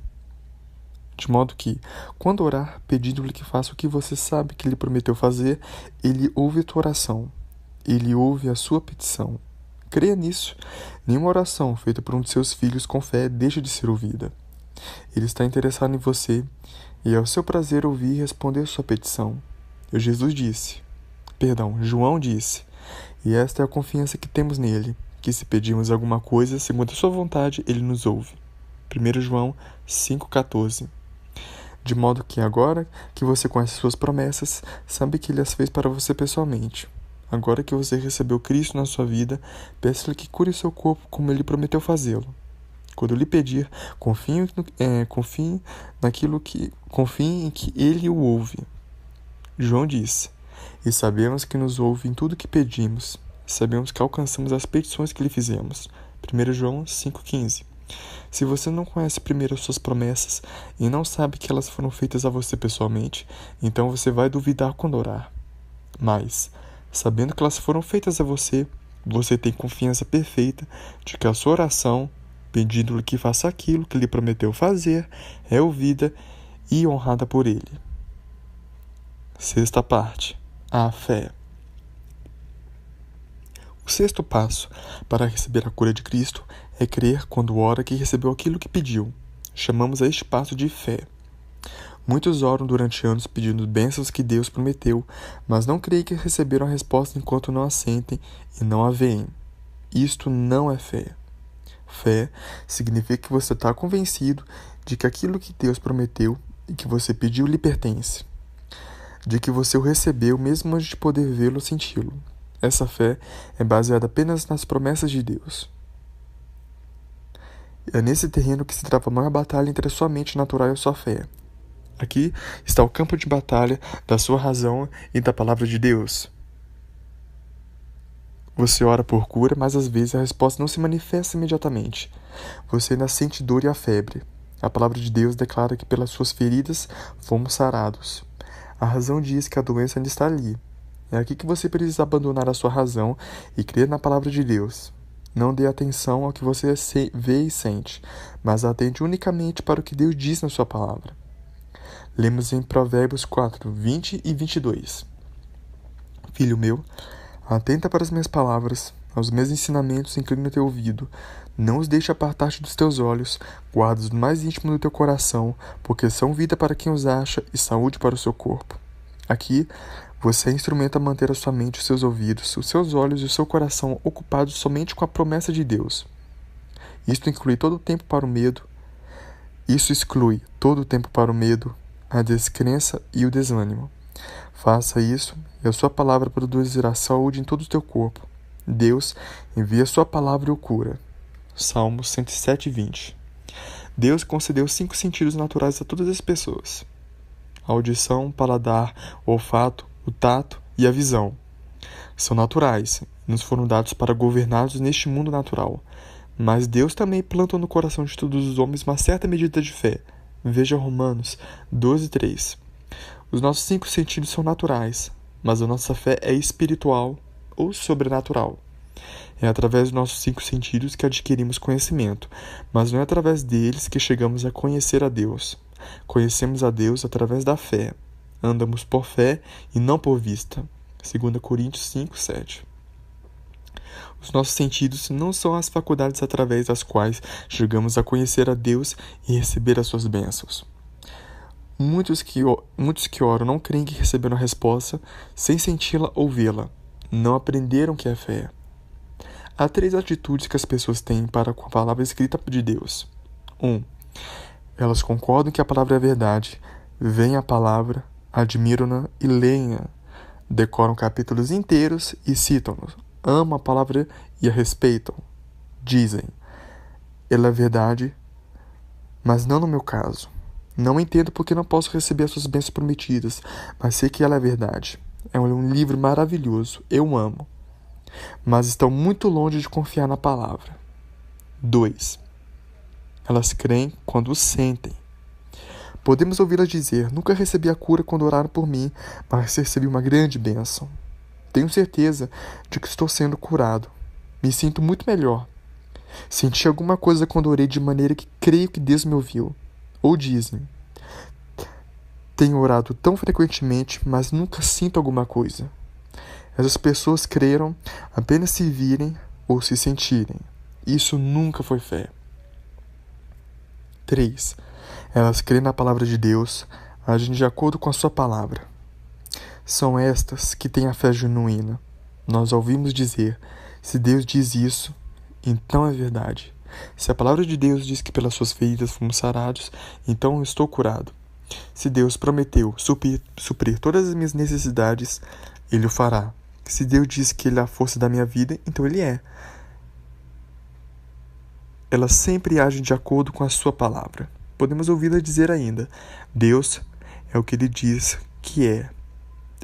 De modo que, quando orar, pedindo-lhe que faça o que você sabe que ele prometeu fazer, ele ouve a tua oração. Ele ouve a sua petição. Creia nisso. Nenhuma oração feita por um de seus filhos com fé deixa de ser ouvida. Ele está interessado em você e é o seu prazer ouvir e responder a sua petição. João disse, e esta é a confiança que temos nele, que se pedirmos alguma coisa segundo a sua vontade, ele nos ouve. 1 João 5,14. De modo que agora que você conhece suas promessas, sabe que ele as fez para você pessoalmente. Agora que você recebeu Cristo na sua vida, peça-lhe que cure seu corpo como ele prometeu fazê-lo. Quando lhe pedir, confie em que ele o ouve. João disse, e sabemos que nos ouve em tudo que pedimos. Sabemos que alcançamos as petições que lhe fizemos. 1 João 5,15. Se você não conhece primeiro as suas promessas e não sabe que elas foram feitas a você pessoalmente, então você vai duvidar quando orar. Mas, sabendo que elas foram feitas a você, você tem confiança perfeita de que a sua oração, pedindo-lhe que faça aquilo que lhe prometeu fazer, é ouvida e honrada por ele. Sexta parte, a fé. O sexto passo para receber a cura de Cristo é crer quando ora que recebeu aquilo que pediu. Chamamos a este passo de fé. Muitos oram durante anos pedindo bênçãos que Deus prometeu, mas não creem que receberam a resposta enquanto não a sentem e não a veem. Isto não é fé. Fé significa que você está convencido de que aquilo que Deus prometeu e que você pediu lhe pertence. De que você o recebeu mesmo antes de poder vê-lo ou senti-lo. Essa fé é baseada apenas nas promessas de Deus. É nesse terreno que se trava a maior batalha entre a sua mente natural e a sua fé. Aqui está o campo de batalha da sua razão e da palavra de Deus. Você ora por cura, mas às vezes a resposta não se manifesta imediatamente. Você ainda sente dor e a febre. A palavra de Deus declara que pelas suas feridas fomos sarados. A razão diz que a doença ainda está ali. É aqui que você precisa abandonar a sua razão e crer na palavra de Deus. Não dê atenção ao que você vê e sente, mas atente unicamente para o que Deus diz na sua palavra. Lemos em Provérbios 4, 20 e 22. Filho meu, atenta para as minhas palavras, aos meus ensinamentos inclina o teu ouvido. Não os deixe apartar-te dos teus olhos, guarda-os no mais íntimo do teu coração, porque são vida para quem os acha e saúde para o seu corpo. Aqui, você é instrumento a manter a sua mente, os seus ouvidos, os seus olhos e o seu coração ocupados somente com a promessa de Deus. Isso exclui todo o tempo para o medo, a descrença e o desânimo. Faça isso e a sua palavra produzirá saúde em todo o teu corpo. Deus envia a sua palavra e o cura. Salmos 107:20. Deus concedeu 5 sentidos naturais a todas as pessoas: a audição, o paladar, o olfato, o tato e a visão. São naturais e nos foram dados para governá-los neste mundo natural. Mas Deus também plantou no coração de todos os homens uma certa medida de fé. Veja Romanos 12:3. Os nossos 5 sentidos são naturais, mas a nossa fé é espiritual ou sobrenatural. É através dos nossos 5 sentidos que adquirimos conhecimento, mas não é através deles que chegamos a conhecer a Deus. Conhecemos a Deus através da fé. Andamos por fé e não por vista. 2 Coríntios 5:7. Os nossos sentidos não são as faculdades através das quais chegamos a conhecer a Deus e receber as suas bênçãos. Muitos que oram não creem que receberam a resposta sem senti-la ou vê-la. Não aprenderam o que é fé. Há 3 atitudes que as pessoas têm para com a palavra escrita de Deus. 1. Elas concordam que a palavra é verdade, veem a palavra, admiram-na e leem-a, decoram capítulos inteiros e citam-nos, amam a palavra e a respeitam. Dizem: ela é verdade, mas não no meu caso. Não entendo porque não posso receber as suas bênçãos prometidas, mas sei que ela é verdade. É um livro maravilhoso, eu amo. Mas estão muito longe de confiar na palavra. 2. Elas creem quando sentem. Podemos ouvi-las dizer: nunca recebi a cura quando oraram por mim, mas recebi uma grande bênção. Tenho certeza de que estou sendo curado. Me sinto muito melhor. Senti alguma coisa quando orei de maneira que creio que Deus me ouviu. Ou dizem: tenho orado tão frequentemente, mas nunca sinto alguma coisa. Essas pessoas creram apenas se virem ou se sentirem. Isso nunca foi fé. 3. Elas creem na palavra de Deus, agem de acordo com a sua palavra. São estas que têm a fé genuína. Nós ouvimos dizer: se Deus diz isso, então é verdade. Se a palavra de Deus diz que pelas suas feridas fomos sarados, então eu estou curado. Se Deus prometeu suprir todas as minhas necessidades, Ele o fará. Se Deus diz que Ele é a força da minha vida, então Ele é. Elas sempre agem de acordo com a sua palavra. Podemos ouvi-la dizer ainda: Deus é o que Ele diz que é.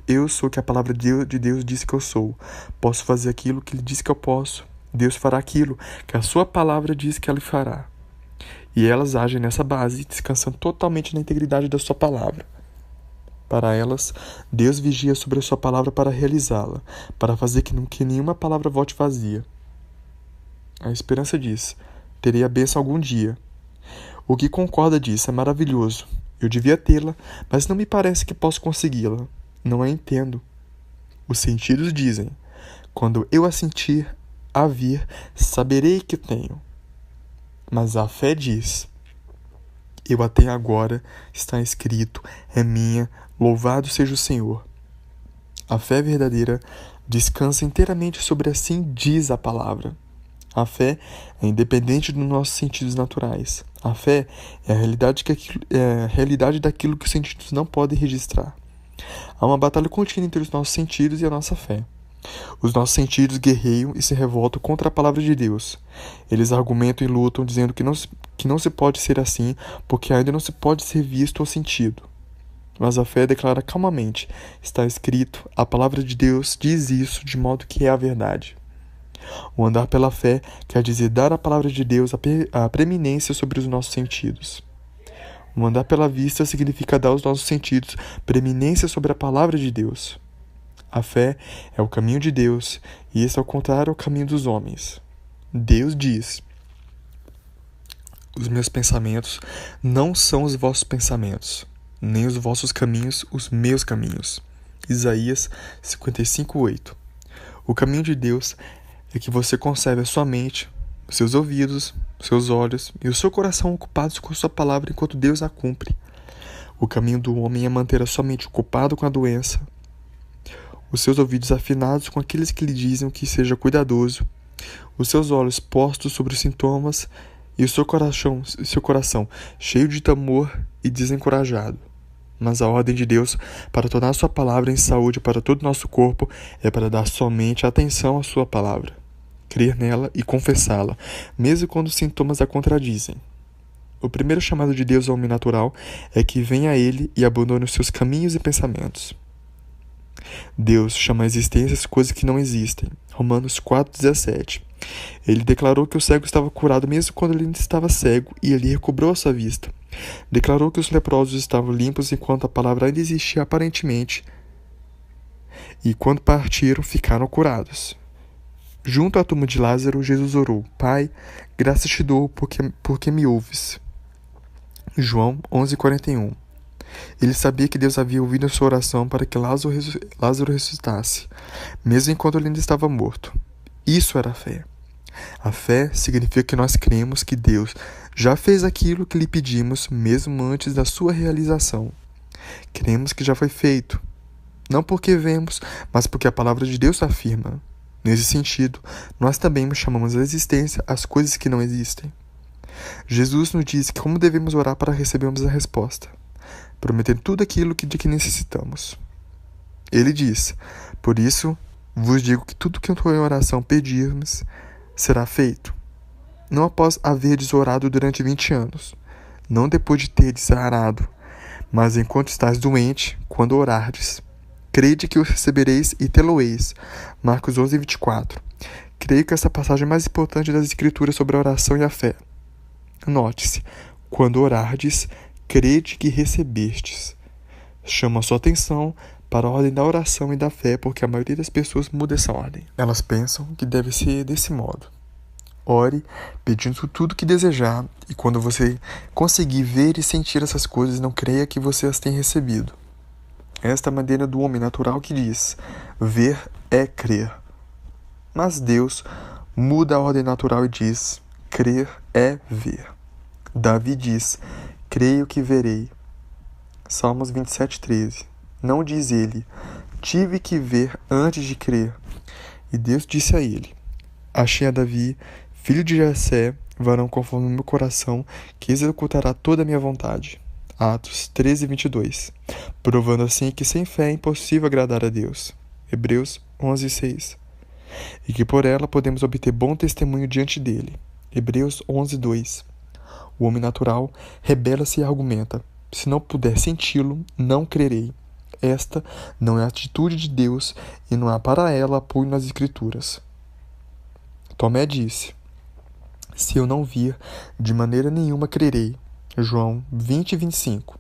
Eu sou o que a palavra de Deus diz que eu sou. Posso fazer aquilo que Ele diz que eu posso. Deus fará aquilo que a sua palavra diz que Ele fará. E elas agem nessa base, descansando totalmente na integridade da sua palavra. Para elas, Deus vigia sobre a sua palavra para realizá-la, para fazer que nenhuma palavra volte vazia. A esperança diz: terei a bênção algum dia. O que concorda diz: é maravilhoso. Eu devia tê-la, mas não me parece que posso consegui-la. Não a entendo. Os sentidos dizem: quando eu a sentir, a vir, saberei que tenho. Mas a fé diz: eu a tenho agora, está escrito, é minha, louvado seja o Senhor. A fé verdadeira descansa inteiramente sobre assim diz a palavra. A fé é independente dos nossos sentidos naturais. A fé é a realidade daquilo que os sentidos não podem registrar. Há uma batalha contínua entre os nossos sentidos e a nossa fé. Os nossos sentidos guerreiam e se revoltam contra a palavra de Deus. Eles argumentam e lutam, dizendo que não se pode ser assim, porque ainda não se pode ser visto ou sentido. Mas a fé declara calmamente: está escrito, a palavra de Deus diz isso, de modo que é a verdade. O andar pela fé quer dizer dar à palavra de Deus a preeminência sobre os nossos sentidos. O andar pela vista significa dar aos nossos sentidos preeminência sobre a palavra de Deus. A fé é o caminho de Deus, e esse é o contrário ao caminho dos homens. Deus diz: os meus pensamentos não são os vossos pensamentos, nem os vossos caminhos os meus caminhos. Isaías 55:8. O caminho de Deus é que você conserve a sua mente, os seus ouvidos, os seus olhos e o seu coração ocupados com a sua palavra enquanto Deus a cumpre. O caminho do homem é manter a sua mente ocupada com a doença, os seus ouvidos afinados com aqueles que lhe dizem que seja cuidadoso, os seus olhos postos sobre os sintomas e o seu coração cheio de temor e desencorajado. Mas a ordem de Deus para tornar sua palavra em saúde para todo o nosso corpo é para dar somente atenção à sua palavra. crer nela e confessá-la, mesmo quando os sintomas a contradizem. O primeiro chamado de Deus ao homem natural é que venha a ele e abandone os seus caminhos e pensamentos. Deus chama a existência as coisas que não existem. Romanos 4,17. Ele declarou que o cego estava curado mesmo quando ele ainda estava cego, e ele recobrou a sua vista. Declarou que os leprosos estavam limpos enquanto a palavra ainda existia aparentemente, e quando partiram, ficaram curados. Junto à tumba de Lázaro, Jesus orou: Pai, graças te dou porque me ouves. João 11,41. Ele sabia que Deus havia ouvido a sua oração para que Lázaro ressuscitasse, mesmo enquanto ele ainda estava morto. Isso era a fé. A fé significa que nós cremos que Deus já fez aquilo que lhe pedimos, mesmo antes da sua realização. Cremos que já foi feito, não porque vemos, mas porque a palavra de Deus afirma. Nesse sentido, nós também chamamos a existência as coisas que não existem. Jesus nos diz como devemos orar para recebermos a resposta, prometendo tudo aquilo de que necessitamos. Ele diz: por isso vos digo que tudo que em oração pedirmos será feito. Não após haverdes orado durante 20 anos, não depois de teres sarado, mas enquanto estás doente, quando orardes. Crede que o recebereis e tê-lo-eis. Marcos 11:24. Creio que essa passagem é mais importante das Escrituras sobre a oração e a fé. Note-se: quando orardes, crede que recebestes. Chama a sua atenção para a ordem da oração e da fé, porque a maioria das pessoas muda essa ordem. Elas pensam que deve ser desse modo. Ore pedindo tudo o que desejar, e quando você conseguir ver e sentir essas coisas, não creia que você as tem recebido. Esta é a maneira do homem natural que diz: ver é crer. Mas Deus muda a ordem natural e diz: crer é ver. Davi diz: creio que verei. Salmos 27:13. Não diz ele: tive que ver antes de crer. E Deus disse a ele: achei a Davi, filho de Jessé, varão conforme o meu coração, que executará toda a minha vontade. Atos 13:22. Provando assim que sem fé é impossível agradar a Deus. Hebreus 11:6. E que por ela podemos obter bom testemunho diante dele. Hebreus 11:2. O homem natural rebela-se e argumenta: se não puder senti-lo, não crerei. Esta não é a atitude de Deus e não há para ela apoio nas Escrituras. Tomé disse: se eu não vir, de maneira nenhuma crerei. João 20:25.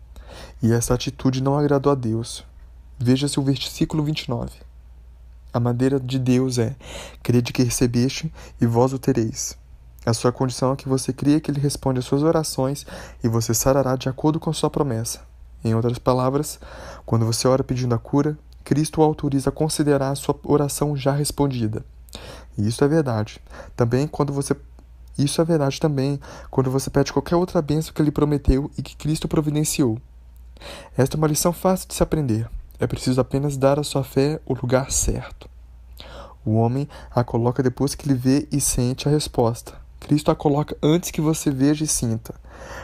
E essa atitude não agradou a Deus. Veja-se o versículo 29. A maneira de Deus é: crede que recebeste e vós o tereis. A sua condição é que você cria que ele responde às suas orações e você sarará de acordo com a sua promessa. Em outras palavras, quando você ora pedindo a cura, Cristo o autoriza a considerar a sua oração já respondida. E isso é verdade. Isso é verdade também quando você pede qualquer outra bênção que ele prometeu e que Cristo providenciou. Esta é uma lição fácil de se aprender. É preciso apenas dar à sua fé o lugar certo. O homem a coloca depois que ele vê e sente a resposta. Cristo a coloca antes que você veja e sinta.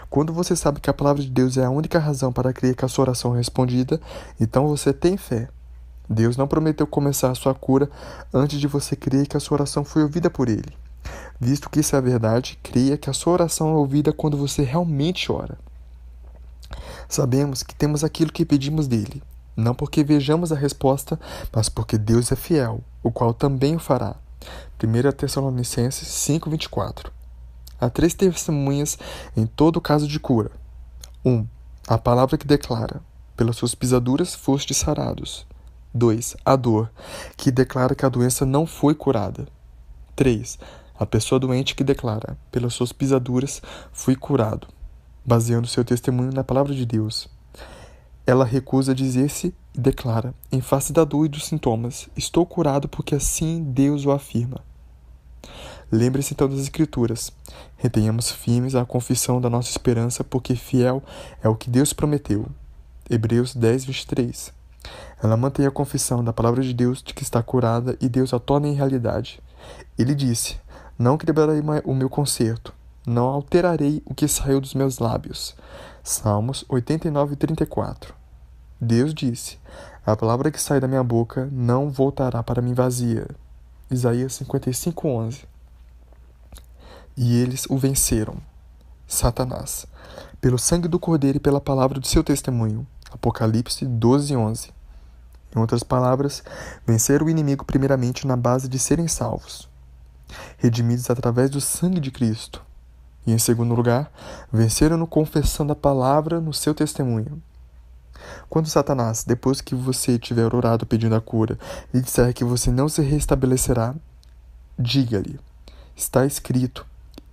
Quando você sabe que a palavra de Deus é a única razão para crer que a sua oração é respondida, então você tem fé. Deus não prometeu começar a sua cura antes de você crer que a sua oração foi ouvida por ele. Visto que isso é a verdade, creia que a sua oração é ouvida quando você realmente ora. Sabemos que temos aquilo que pedimos dele, não porque vejamos a resposta, mas porque Deus é fiel, o qual também o fará. 1 Tessalonicenses 5:24. Há 3 testemunhas em todo caso de cura. 1. A palavra que declara: pelas suas pisaduras fostes sarados. 2. A dor, que declara que a doença não foi curada. 3. A pessoa doente que declara: pelas suas pisaduras fui curado, baseando seu testemunho na palavra de Deus. Ela recusa dizer-se e declara, em face da dor e dos sintomas: estou curado porque assim Deus o afirma. Lembre-se então das Escrituras. Retenhamos firmes a confissão da nossa esperança, porque fiel é o que Deus prometeu. Hebreus 10:23. Ela mantém a confissão da palavra de Deus de que está curada e Deus a torna em realidade. Ele disse: não quebrarei o meu concerto, não alterarei o que saiu dos meus lábios. Salmos 89:34. Deus disse: a palavra que sai da minha boca não voltará para mim vazia. Isaías 55:11. e eles o venceram, Satanás, pelo sangue do Cordeiro e pela palavra do seu testemunho. Apocalipse 12:11. Em outras palavras, venceram o inimigo primeiramente na base de serem salvos, redimidos através do sangue de Cristo. E em segundo lugar, venceram-no confessando a palavra no seu testemunho. Quando Satanás, depois que você tiver orado pedindo a cura, lhe disser que você não se restabelecerá, diga-lhe: está escrito,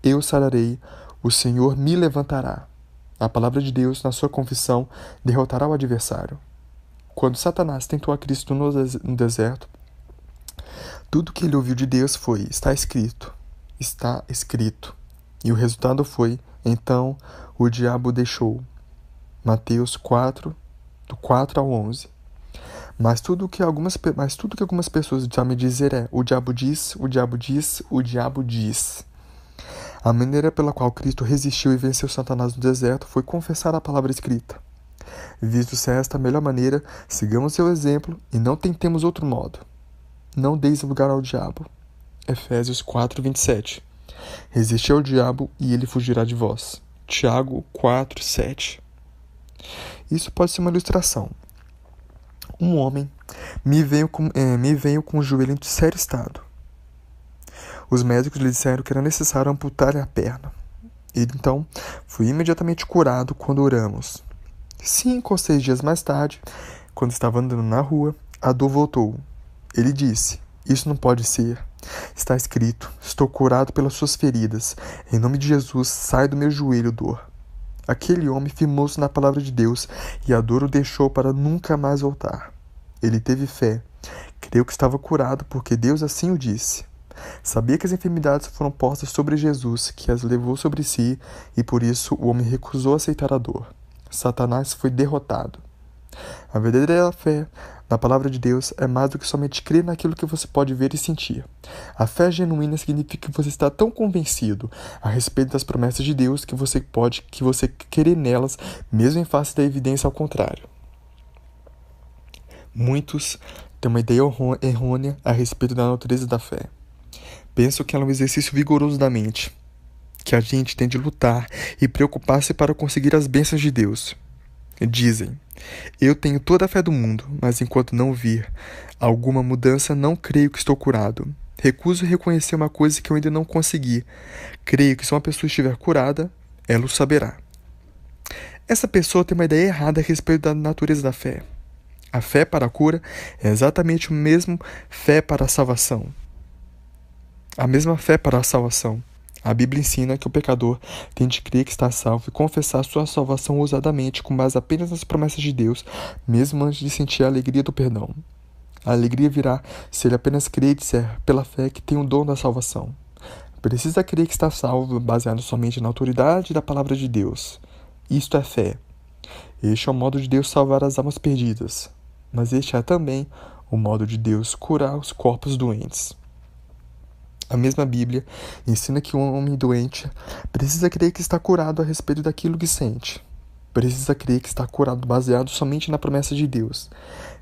eu sararei, o Senhor me levantará. A palavra de Deus, na sua confissão, derrotará o adversário. Quando Satanás tentou a Cristo no deserto, tudo que ele ouviu de Deus foi: está escrito, está escrito. E o resultado foi: então o diabo deixou. Mateus 4, do 4 ao 11. Mas tudo que algumas pessoas sabem dizer é: o diabo diz, o diabo diz, o diabo diz. A maneira pela qual Cristo resistiu e venceu Satanás no deserto foi confessar a palavra escrita. Visto ser esta a melhor maneira, sigamos seu exemplo e não tentemos outro modo. Não deis lugar ao diabo. Efésios 4:27. Resisti ao diabo e ele fugirá de vós. Tiago 4:7. Isso pode ser uma ilustração. Um homem me veio com o joelho em sério estado. Os médicos lhe disseram que era necessário amputar-lhe a perna. Ele, então, foi imediatamente curado quando oramos. 5 ou 6 dias mais tarde, quando estava andando na rua, a dor voltou. Ele disse: isso não pode ser. Está escrito: estou curado pelas suas feridas. Em nome de Jesus, sai do meu joelho, dor. Aquele homem firmou-se na palavra de Deus e a dor o deixou para nunca mais voltar. Ele teve fé. Creu que estava curado porque Deus assim o disse. Sabia que as enfermidades foram postas sobre Jesus, que as levou sobre si, e por isso o homem recusou aceitar a dor. Satanás foi derrotado. A verdadeira fé na palavra de Deus é mais do que somente crer naquilo que você pode ver e sentir. A fé genuína significa que você está tão convencido a respeito das promessas de Deus que você querer nelas, mesmo em face da evidência ao contrário. Muitos têm uma ideia errônea a respeito da natureza da fé. Pensam que ela é um exercício vigoroso da mente, que a gente tem de lutar e preocupar-se para conseguir as bênçãos de Deus. Dizem: eu tenho toda a fé do mundo, mas enquanto não vir alguma mudança, não creio que estou curado. Recuso reconhecer uma coisa que eu ainda não consegui. Creio que se uma pessoa estiver curada, ela o saberá. Essa pessoa tem uma ideia errada a respeito da natureza da fé. A fé para a cura é exatamente o mesmo fé para a salvação. A mesma fé para a salvação. A Bíblia ensina que o pecador tem de crer que está salvo e confessar sua salvação ousadamente com base apenas nas promessas de Deus, mesmo antes de sentir a alegria do perdão. A alegria virá se ele apenas crer e disser pela fé que tem o dom da salvação. Precisa crer que está salvo baseado somente na autoridade da palavra de Deus. Isto é fé. Este é o modo de Deus salvar as almas perdidas, mas este é também o modo de Deus curar os corpos doentes. A mesma Bíblia ensina que um homem doente precisa crer que está curado a respeito daquilo que sente. Precisa crer que está curado baseado somente na promessa de Deus.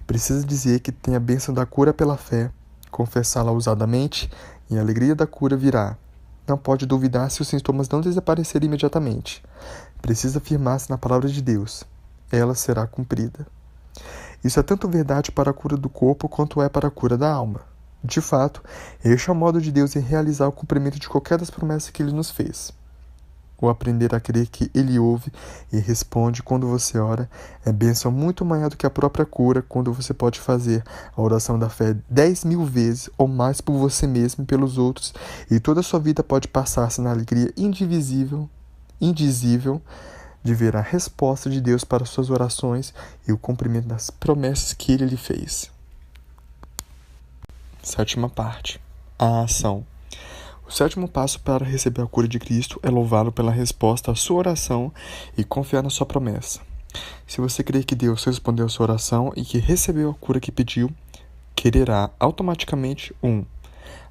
Precisa dizer que tem a bênção da cura pela fé, confessá-la ousadamente e a alegria da cura virá. Não pode duvidar se os sintomas não desaparecerem imediatamente. Precisa firmar-se na palavra de Deus. Ela será cumprida. Isso é tanto verdade para a cura do corpo quanto é para a cura da alma. De fato, este é o modo de Deus em realizar o cumprimento de qualquer das promessas que Ele nos fez. O aprender a crer que Ele ouve e responde quando você ora é bênção muito maior do que a própria cura, quando você pode fazer a oração da fé 10.000 vezes ou mais por você mesmo e pelos outros, e toda a sua vida pode passar-se na alegria indizível de ver a resposta de Deus para suas orações e o cumprimento das promessas que Ele lhe fez. Sétima parte. A ação. O sétimo passo para receber a cura de Cristo é louvá-lo pela resposta à sua oração e confiar na sua promessa. Se você crer que Deus respondeu a sua oração e que recebeu a cura que pediu, quererá automaticamente 1.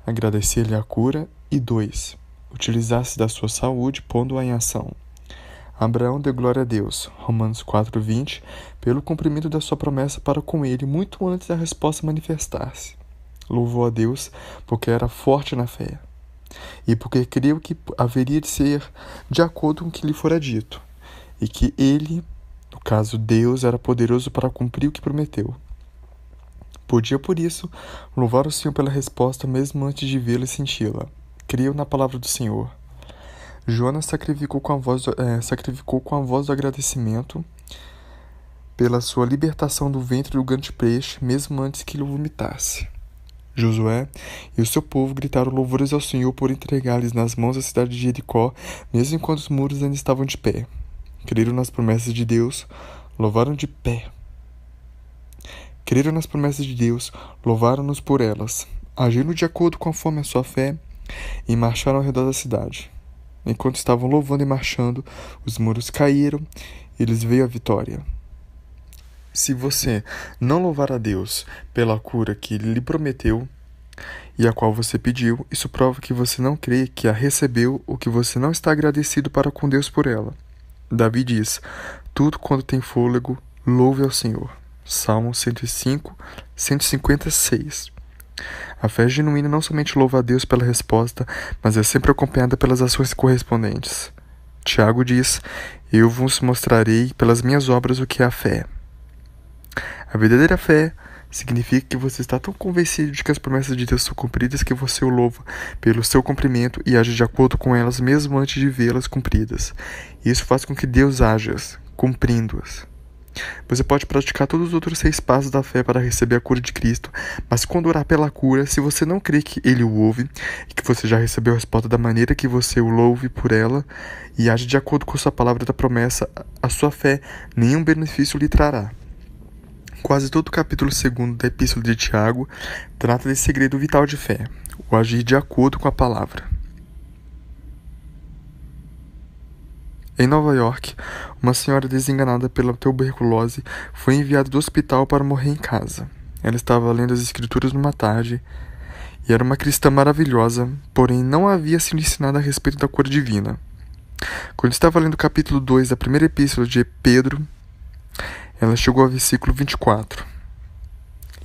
Agradecer-lhe a cura e 2. Utilizar-se da sua saúde pondo-a em ação. Abraão deu glória a Deus, Romanos 4:20, pelo cumprimento da sua promessa para com ele muito antes da resposta manifestar-se. Louvou a Deus porque era forte na fé. e porque creu que haveria de ser de acordo com o que lhe fora dito, e que ele, no caso Deus, era poderoso para cumprir o que prometeu. Podia, por isso, louvar o Senhor pela resposta mesmo antes de vê-la e senti-la. Creu na palavra do Senhor. Jonas sacrificou com a voz do agradecimento pela sua libertação do ventre do grande peixe, mesmo antes que ele o vomitasse. Josué e o seu povo gritaram louvores ao Senhor por entregar-lhes nas mãos a cidade de Jericó, mesmo enquanto os muros ainda estavam de pé. Creram nas promessas de Deus, louvaram de pé. Creram nas promessas de Deus, louvaram-nos por elas, agindo de acordo conforme a sua fé, e marcharam ao redor da cidade. Enquanto estavam louvando e marchando, os muros caíram e lhes veio a vitória. Se você não louvar a Deus pela cura que Ele lhe prometeu e a qual você pediu, isso prova que você não crê que a recebeu ou que você não está agradecido para com Deus por ela. Davi diz: tudo quando tem fôlego, louve ao Senhor. Salmo 105, 156. A fé genuína não somente louva a Deus pela resposta, mas é sempre acompanhada pelas ações correspondentes. Tiago diz: eu vos mostrarei pelas minhas obras o que é a fé. A verdadeira fé significa que você está tão convencido de que as promessas de Deus são cumpridas que você o louva pelo seu cumprimento e age de acordo com elas mesmo antes de vê-las cumpridas. Isso faz com que Deus haja cumprindo-as. Você pode praticar todos os outros 6 passos da fé para receber a cura de Cristo, mas quando orar pela cura, se você não crê que Ele o ouve e que você já recebeu a resposta da maneira que você o louve por ela e age de acordo com sua palavra da promessa, a sua fé nenhum benefício lhe trará. Quase todo o capítulo 2 da Epístola de Tiago trata desse segredo vital de fé, o agir de acordo com a palavra. Em Nova York, uma senhora desenganada pela tuberculose foi enviada do hospital para morrer em casa. Ela estava lendo as Escrituras numa tarde e era uma cristã maravilhosa, porém não havia sido ensinada a respeito da cura divina. Quando estava lendo o capítulo 2 da primeira epístola de Pedro, ela chegou ao versículo 24.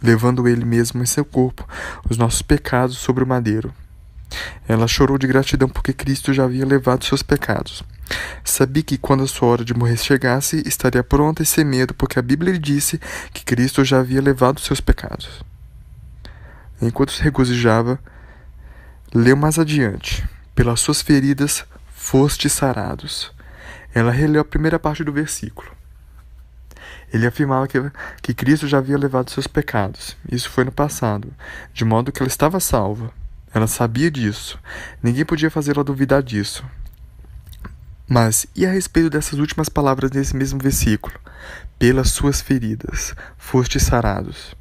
Levando ele mesmo em seu corpo os nossos pecados sobre o madeiro. Ela chorou de gratidão porque Cristo já havia levado seus pecados. Sabia que quando a sua hora de morrer chegasse, estaria pronta e sem medo, porque a Bíblia lhe disse que Cristo já havia levado seus pecados. Enquanto se regozijava, leu mais adiante: pelas suas feridas fostes sarados. Ela releu a primeira parte do versículo. Ele afirmava que Cristo já havia levado seus pecados. Isso foi no passado, de modo que ela estava salva. Ela sabia disso. Ninguém podia fazê-la duvidar disso. Mas e a respeito dessas últimas palavras desse mesmo versículo? Pelas suas feridas fostes sarados.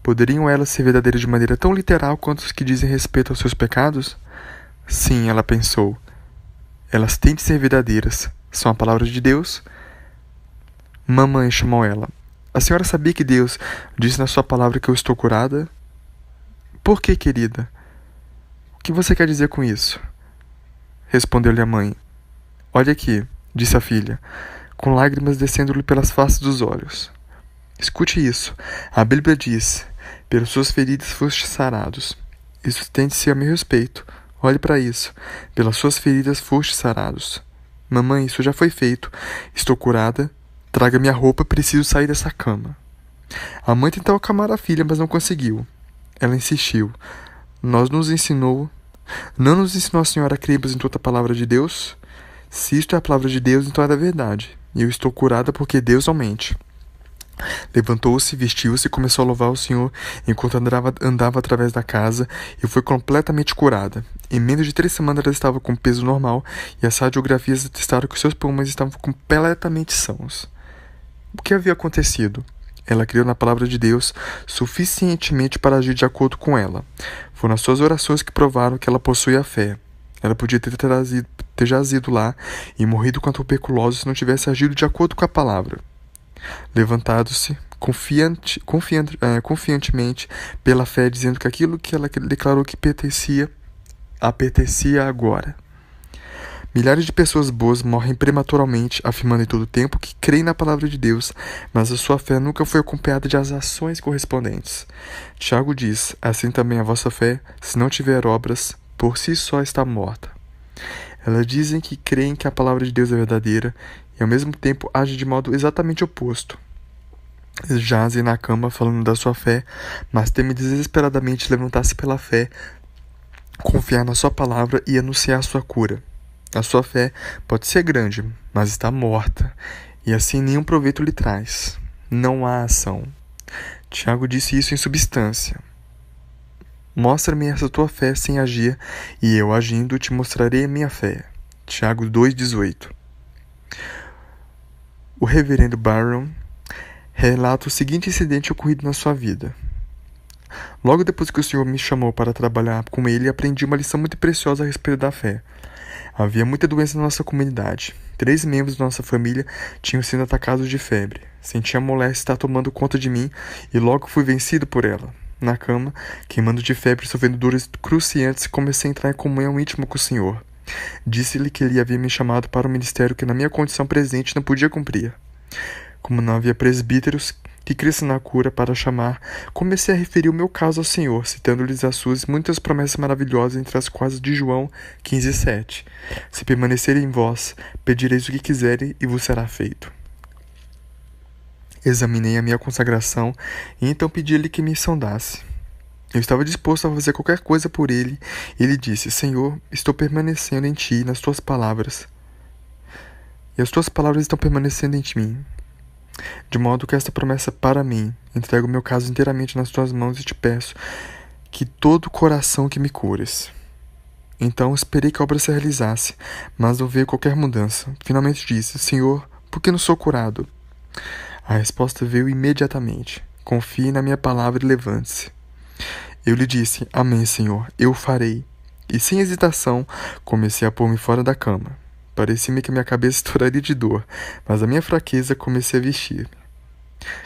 Poderiam elas ser verdadeiras de maneira tão literal quanto as que dizem respeito aos seus pecados? Sim, ela pensou. Elas têm de ser verdadeiras. São a palavra de Deus. Mamãe, chamou ela. A senhora sabia que Deus disse na sua palavra que eu estou curada? Por que, querida? O que você quer dizer com isso? Respondeu-lhe a mãe. Olha aqui, disse a filha, com lágrimas descendo-lhe pelas faces dos olhos. Escute isso. A Bíblia diz: pelas suas feridas fostes sarados. Isso tem de ser a meu respeito. Olhe para isso. Pelas suas feridas fostes sarados. Mamãe, isso já foi feito. Estou curada. Traga minha roupa, preciso sair dessa cama. A mãe tentou acalmar a filha, mas não conseguiu. Ela insistiu. Não nos ensinou a senhora a crermos em toda a palavra de Deus? Se isto é a palavra de Deus, então é da verdade. E eu estou curada porque Deus não mente. Levantou-se, vestiu-se e começou a louvar o Senhor enquanto andava através da casa e foi completamente curada. Em menos de 3 semanas ela estava com peso normal e as radiografias atestaram que seus pulmões estavam completamente sãos. O que havia acontecido? Ela creu na palavra de Deus suficientemente para agir de acordo com ela. Foram as suas orações que provaram que ela possuía fé. Ela podia ter jazido lá e morrido com a tuberculose se não tivesse agido de acordo com a palavra. Levantado-se, confiantemente, pela fé, dizendo que aquilo que ela declarou que pertencia agora. Milhares de pessoas boas morrem prematuramente, afirmando em todo tempo que creem na palavra de Deus, mas a sua fé nunca foi acompanhada de ações correspondentes. Tiago diz: assim também a vossa fé, se não tiver obras, por si só está morta. Elas dizem que creem que a palavra de Deus é verdadeira e ao mesmo tempo agem de modo exatamente oposto. Eles jazem na cama falando da sua fé, mas temem desesperadamente levantar-se pela fé, confiar na sua palavra e anunciar a sua cura. A sua fé pode ser grande, mas está morta, e assim nenhum proveito lhe traz. Não há ação. Tiago disse isso em substância. Mostra-me essa tua fé sem agir, e eu, agindo, te mostrarei a minha fé. Tiago 2,18. O reverendo Barron relata o seguinte incidente ocorrido na sua vida. Logo depois que o Senhor me chamou para trabalhar com ele, aprendi uma lição muito preciosa a respeito da fé. Havia muita doença na nossa comunidade. 3 membros da nossa família tinham sido atacados de febre. Senti a moléstia estar tomando conta de mim e logo fui vencido por ela. Na cama, queimando de febre e sofrendo dores cruciantes, comecei a entrar em comunhão íntima com o Senhor. Disse-lhe que ele havia me chamado para um ministério que na minha condição presente não podia cumprir. Como não havia presbíteros que crescem na cura para chamar, comecei a referir o meu caso ao Senhor, citando-lhes as suas muitas promessas maravilhosas, entre as quais de João 15:7. Se permanecerem em vós, pedireis o que quiserem e vos será feito. Examinei a minha consagração e então pedi-lhe que me sondasse. Eu estava disposto a fazer qualquer coisa por ele, e ele disse: Senhor, estou permanecendo em ti, nas tuas palavras, e as tuas palavras estão permanecendo em mim. De modo que esta promessa para mim, entrego o meu caso inteiramente nas tuas mãos e te peço que todo o coração que me cures. Então esperei que a obra se realizasse, mas não veio qualquer mudança. Finalmente disse: Senhor, por que não sou curado? A resposta veio imediatamente: confie na minha palavra e levante-se. Eu lhe disse: Amém, Senhor, eu farei. E sem hesitação comecei a pôr-me fora da cama. Parecia-me que minha cabeça estouraria de dor, mas a minha fraqueza comecei a vestir-me.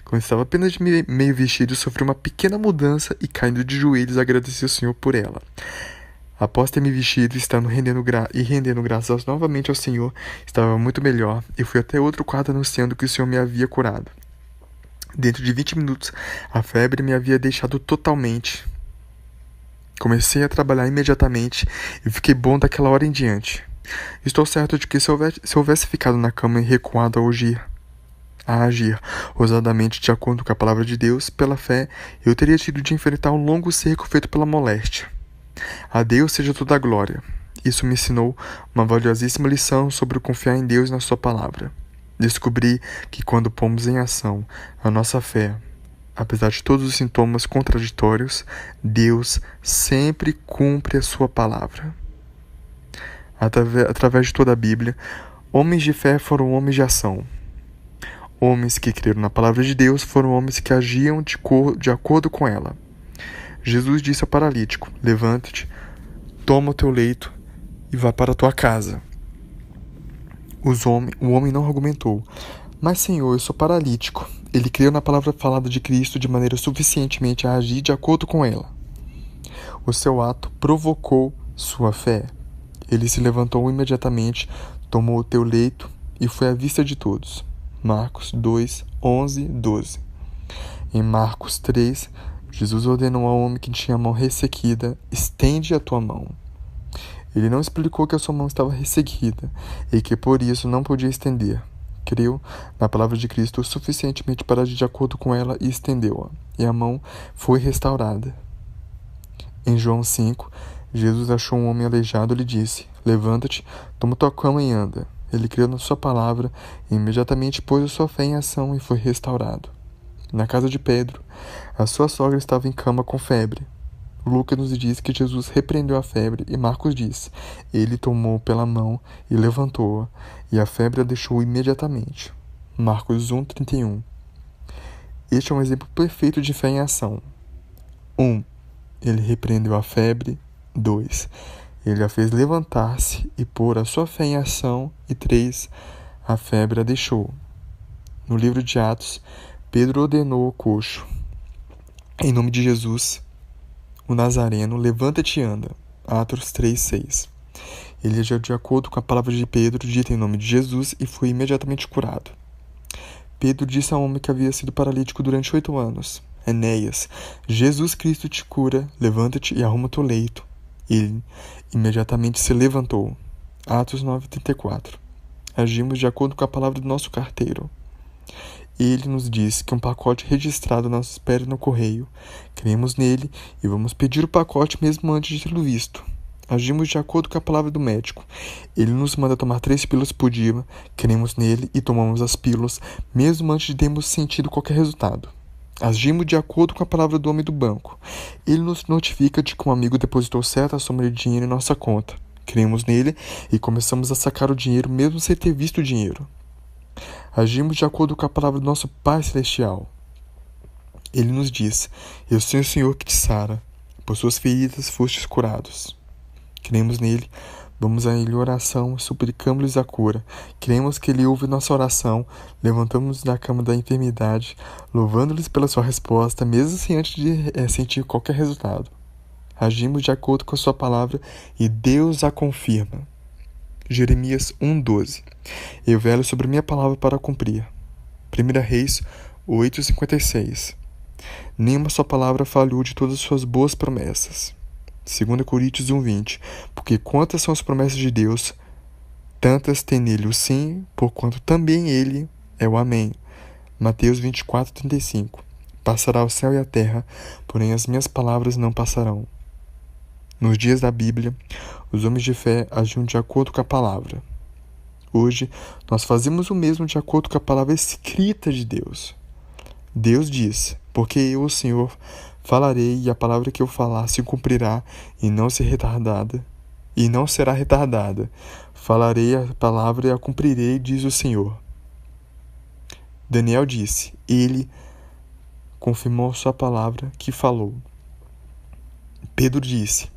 Quando estava apenas de meio vestido, sofri uma pequena mudança e, caindo de joelhos, agradeci ao Senhor por ela. Após ter me vestido e estando rendendo graças novamente ao Senhor, estava muito melhor e fui até outro quarto anunciando que o Senhor me havia curado. Dentro de 20 minutos, a febre me havia deixado totalmente. Comecei a trabalhar imediatamente e fiquei bom daquela hora em diante. Estou certo de que se houvesse ficado na cama e recuado a agir ousadamente de acordo com a palavra de Deus, pela fé, eu teria tido de enfrentar um longo cerco feito pela moléstia. A Deus seja toda a glória. Isso me ensinou uma valiosíssima lição sobre o confiar em Deus e na sua palavra. Descobri que quando pomos em ação a nossa fé, apesar de todos os sintomas contraditórios, Deus sempre cumpre a sua palavra. Através de toda a Bíblia, homens de fé foram homens de ação. Homens que creram na palavra de Deus foram homens que agiam de acordo com ela. Jesus disse ao paralítico: levanta-te, toma o teu leito e vá para a tua casa. O homem não argumentou: mas Senhor, eu sou paralítico. Ele creu na palavra falada de Cristo de maneira suficientemente a agir de acordo com ela. O seu ato provocou sua fé. Ele se levantou imediatamente, tomou o teu leito e foi à vista de todos. Marcos 2, 11, 12. Em Marcos 3, Jesus ordenou ao homem que tinha a mão ressequida: estende a tua mão. Ele não explicou que a sua mão estava ressequida e que por isso não podia estender. Creu na palavra de Cristo o suficientemente para agir de acordo com ela e estendeu-a, e a mão foi restaurada. Em João 5, Jesus achou um homem aleijado e lhe disse: levanta-te, toma tua cama e anda. Ele creu na sua palavra e imediatamente pôs a sua fé em ação e foi restaurado. Na casa de Pedro, a sua sogra estava em cama com febre. Lucas nos diz que Jesus repreendeu a febre e Marcos diz: ele tomou pela mão e levantou-a, e a febre a deixou imediatamente. Marcos 1:31. Este é um exemplo perfeito de fé em ação. 1. Ele repreendeu a febre. 2. Ele a fez levantar-se e pôr a sua fé em ação. E 3. A febre a deixou. No livro de Atos, Pedro ordenou ao coxo: em nome de Jesus, o Nazareno, levanta-te e anda. Atos 3:6. Ele agiu de acordo com a palavra de Pedro, dita em nome de Jesus, e foi imediatamente curado. Pedro disse ao homem que havia sido paralítico durante 8 anos: Enéas, Jesus Cristo te cura, levanta-te e arruma teu leito. Ele imediatamente se levantou. Atos 9:34. Agimos de acordo com a palavra do nosso carteiro. Ele nos diz que um pacote registrado nos espera no correio. Cremos nele e vamos pedir o pacote mesmo antes de tê-lo visto. Agimos de acordo com a palavra do médico. Ele nos manda tomar 3 pílulas por dia. Cremos nele e tomamos as pílulas mesmo antes de termos sentido qualquer resultado. Agimos de acordo com a palavra do homem do banco. Ele nos notifica de que um amigo depositou certa soma de dinheiro em nossa conta. Cremos nele e começamos a sacar o dinheiro mesmo sem ter visto o dinheiro. Agimos de acordo com a palavra do nosso Pai Celestial. Ele nos diz: Eu sou o Senhor que te sara. Por suas feridas fostes curados. Cremos nele, vamos a ele oração, suplicamos-lhes a cura. Cremos que ele ouve nossa oração, levantamos-nos da cama da enfermidade, louvando-lhes pela sua resposta, mesmo sem antes de sentir qualquer resultado. Agimos de acordo com a sua palavra e Deus a confirma. Jeremias 1:12. Eu velo sobre minha palavra para cumprir. 1 Reis 8:56. Nenhuma só palavra falhou de todas as suas boas promessas. 2 Coríntios 1:20. Porque quantas são as promessas de Deus, tantas tem nele o sim, porquanto também ele é o amém. Mateus 24:35. Passará o céu e a terra, porém as minhas palavras não passarão. Nos dias da Bíblia, os homens de fé agiam de acordo com a palavra. Hoje, nós fazemos o mesmo de acordo com a palavra escrita de Deus. Deus diz: porque eu, o Senhor, falarei e a palavra que eu falar se cumprirá e não será retardada. Falarei a palavra e a cumprirei, diz o Senhor. Daniel disse: ele confirmou sua palavra que falou. Pedro disse: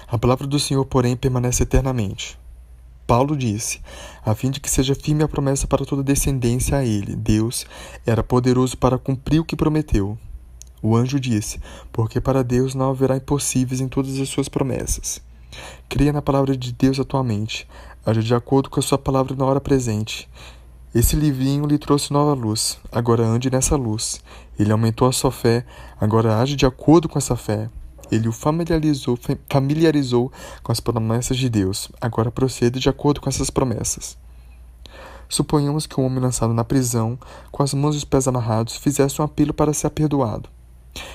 a palavra do Senhor, porém, permanece eternamente. Paulo disse: a fim de que seja firme a promessa para toda descendência a ele, Deus era poderoso para cumprir o que prometeu. O anjo disse: porque para Deus não haverá impossíveis em todas as suas promessas. Creia na palavra de Deus atualmente. Haja de acordo com a sua palavra na hora presente. Esse livrinho lhe trouxe nova luz. Agora ande nessa luz. Ele aumentou a sua fé. Agora age de acordo com essa fé. Ele o familiarizou com as promessas de Deus. Agora proceda de acordo com essas promessas. Suponhamos que um homem lançado na prisão, com as mãos e os pés amarrados, fizesse um apelo para ser perdoado.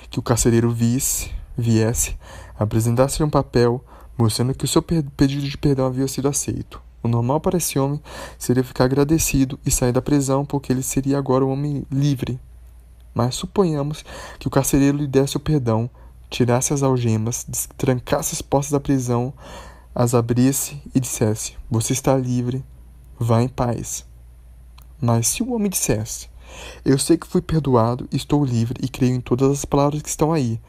Que o carcereiro viesse, apresentasse-lhe um papel, mostrando que o seu pedido de perdão havia sido aceito. O normal para esse homem seria ficar agradecido e sair da prisão, porque ele seria agora um homem livre. Mas suponhamos que o carcereiro lhe desse o perdão, tirasse as algemas, trancasse as portas da prisão, as abrisse e dissesse: você está livre, vá em paz. Mas se o homem dissesse: eu sei que fui perdoado, estou livre e creio em todas as palavras que estão aí,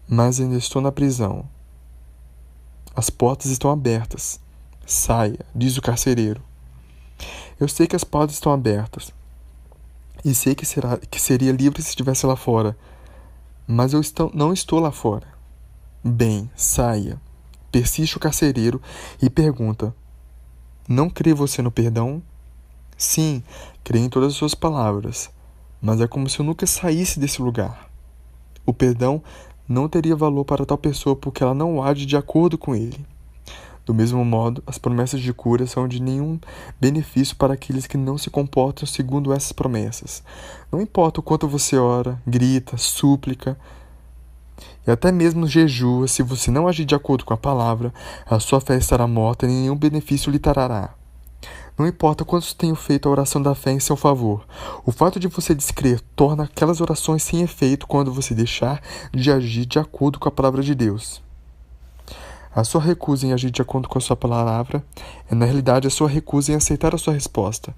mas ainda estou na prisão. As portas estão abertas. Saia, diz o carcereiro. Eu sei que as portas estão abertas e sei que seria livre se estivesse lá fora. Mas eu não estou lá fora. Bem, saia. Persiste o carcereiro e pergunta: não crê você no perdão? Sim, creio em todas as suas palavras, mas é como se eu nunca saísse desse lugar. O perdão não teria valor para tal pessoa porque ela não age de acordo com ele. Do mesmo modo, as promessas de cura são de nenhum benefício para aqueles que não se comportam segundo essas promessas. Não importa o quanto você ora, grita, súplica e até mesmo jejua, se você não agir de acordo com a palavra, a sua fé estará morta e nenhum benefício lhe trará. Não importa quantos tenham feito a oração da fé em seu favor, o fato de você descrer torna aquelas orações sem efeito quando você deixar de agir de acordo com a palavra de Deus. A sua recusa em agir de acordo com a sua palavra é, na realidade, a sua recusa em aceitar a sua resposta.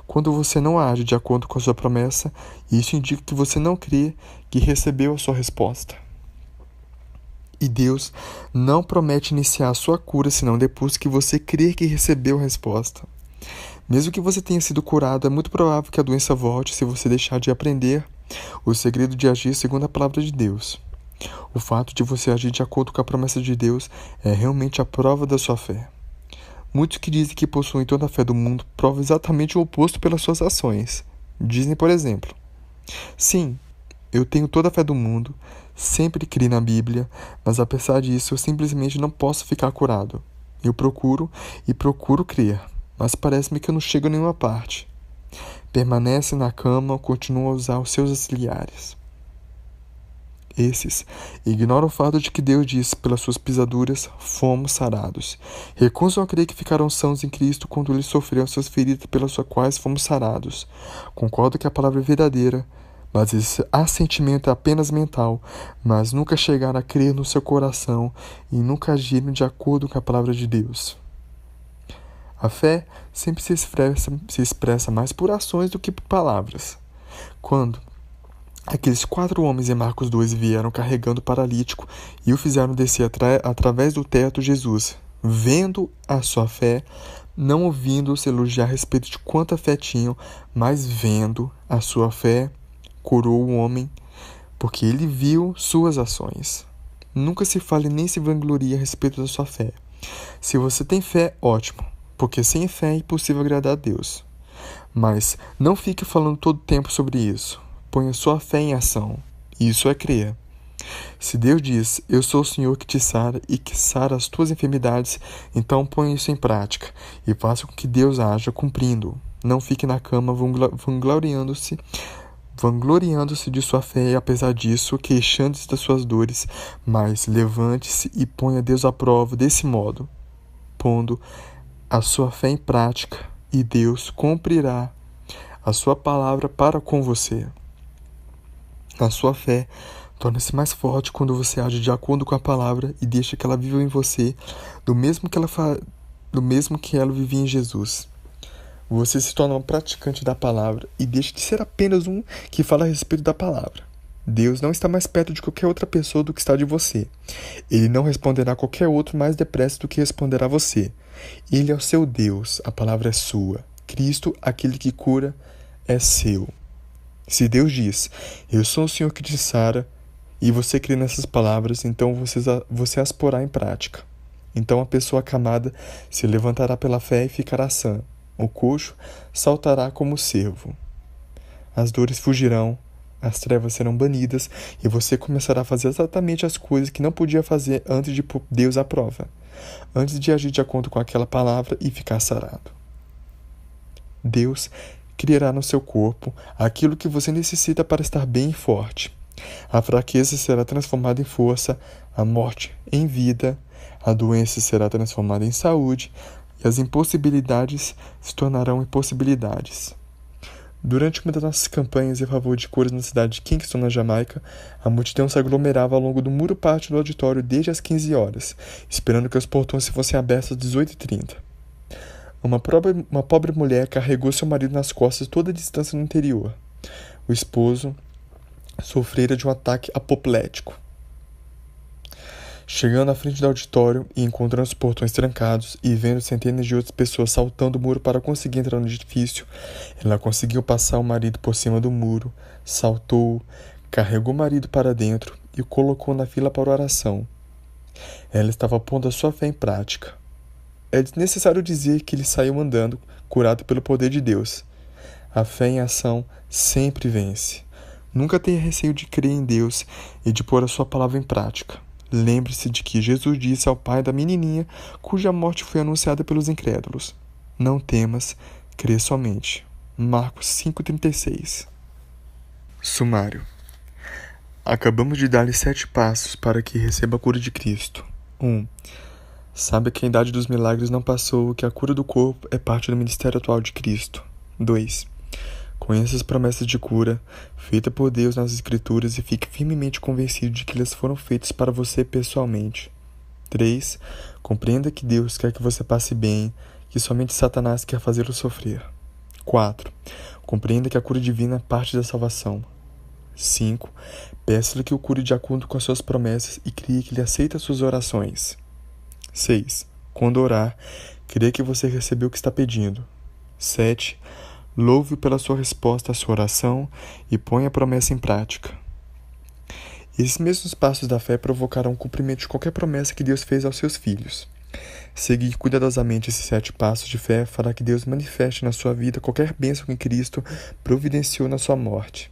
Quando você não age de acordo com a sua promessa, isso indica que você não crê que recebeu a sua resposta. E Deus não promete iniciar a sua cura senão depois que você crer que recebeu a resposta. Mesmo que você tenha sido curado, é muito provável que a doença volte se você deixar de aprender o segredo de agir segundo a palavra de Deus. O fato de você agir de acordo com a promessa de Deus é realmente a prova da sua fé. Muitos que dizem que possuem toda a fé do mundo provam exatamente o oposto pelas suas ações. Dizem, por exemplo: sim, Eu tenho toda a fé do mundo, sempre criei na Bíblia, mas apesar disso eu simplesmente não posso ficar curado. Eu procuro e procuro crer, mas parece-me que eu não chego a nenhuma parte. Permanece na cama ou continua a usar os seus auxiliares. Esses ignoram o fato de que Deus diz: pelas suas pisaduras fomos sarados. Recusam a crer que ficaram sãos em Cristo quando ele sofreu as suas feridas pelas quais fomos sarados. Concordo que a palavra é verdadeira, mas esse assentimento é apenas mental, mas nunca chegaram a crer no seu coração e nunca agiram de acordo com a palavra de Deus. A fé sempre se expressa mais por ações do que por palavras. Quando aqueles 4 homens em Marcos 2 vieram carregando o paralítico e o fizeram descer através do teto, Jesus, vendo a sua fé, não ouvindo-os elogiar a respeito de quanta fé tinham, mas vendo a sua fé, curou o homem, porque ele viu suas ações. Nunca se fale nem se vanglorie a respeito da sua fé. Se você tem fé, ótimo, porque sem fé é impossível agradar a Deus. Mas não fique falando todo o tempo sobre isso. Ponha sua fé em ação. Isso é crer. Se Deus diz: eu sou o Senhor que te sara e que sara as tuas enfermidades, então ponha isso em prática e faça com que Deus haja cumprindo. Não fique na cama vangloriando-se de sua fé e, apesar disso, queixando-se das suas dores, mas levante-se e ponha Deus à prova desse modo, pondo a sua fé em prática, e Deus cumprirá a sua palavra para com você. A sua fé torna-se mais forte quando você age de acordo com a palavra e deixa que ela viva em você, do mesmo que ela vivia em Jesus. Você se torna um praticante da palavra e deixa de ser apenas um que fala a respeito da palavra. Deus não está mais perto de qualquer outra pessoa do que está de você. Ele não responderá a qualquer outro mais depressa do que responderá a você. Ele é o seu Deus, a palavra é sua. Cristo, aquele que cura, é seu. Se Deus diz: eu sou o Senhor que te sara, e você crê nessas palavras, então você as porá em prática. Então a pessoa acamada se levantará pela fé e ficará sã. O coxo saltará como cervo. As dores fugirão, as trevas serão banidas, e você começará a fazer exatamente as coisas que não podia fazer antes de pôr Deus à prova, antes de agir de acordo com aquela palavra e ficar sarado. Deus criará no seu corpo aquilo que você necessita para estar bem e forte. A fraqueza será transformada em força, a morte em vida, a doença será transformada em saúde, e as impossibilidades se tornarão impossibilidades. Durante uma das nossas campanhas em favor de curas na cidade de Kingston, na Jamaica, a multidão se aglomerava ao longo do muro pátio do auditório desde as 15 horas, esperando que os portões se fossem abertos às 18h30. Uma pobre mulher carregou seu marido nas costas toda a distância no interior. O esposo sofrera de um ataque apoplético. Chegando à frente do auditório e encontrando os portões trancados e vendo centenas de outras pessoas saltando o muro para conseguir entrar no edifício, ela conseguiu passar o marido por cima do muro, saltou, carregou o marido para dentro e o colocou na fila para oração. Ela estava pondo a sua fé em prática. É desnecessário dizer que ele saiu andando, curado pelo poder de Deus. A fé em ação sempre vence. Nunca tenha receio de crer em Deus e de pôr a sua palavra em prática. Lembre-se de que Jesus disse ao pai da menininha cuja morte foi anunciada pelos incrédulos: não temas, crê somente. Marcos 5,36. Sumário. Acabamos de dar-lhe 7 passos para que receba a cura de Cristo. 1. Saiba que a idade dos milagres não passou, que a cura do corpo é parte do ministério atual de Cristo. 2. Conheça as promessas de cura, feitas por Deus nas Escrituras, e fique firmemente convencido de que elas foram feitas para você pessoalmente. 3. Compreenda que Deus quer que você passe bem, que somente Satanás quer fazê-lo sofrer. 4. Compreenda que a cura divina é parte da salvação. 5. Peça-lhe que o cure de acordo com as suas promessas e crie que ele aceita as suas orações. 6. Quando orar, creia que você recebeu o que está pedindo. 7. Louve-o pela sua resposta à sua oração e ponha a promessa em prática. Esses mesmos passos da fé provocarão o cumprimento de qualquer promessa que Deus fez aos seus filhos. Seguir cuidadosamente esses 7 passos de fé fará que Deus manifeste na sua vida qualquer bênção que Cristo providenciou na sua morte.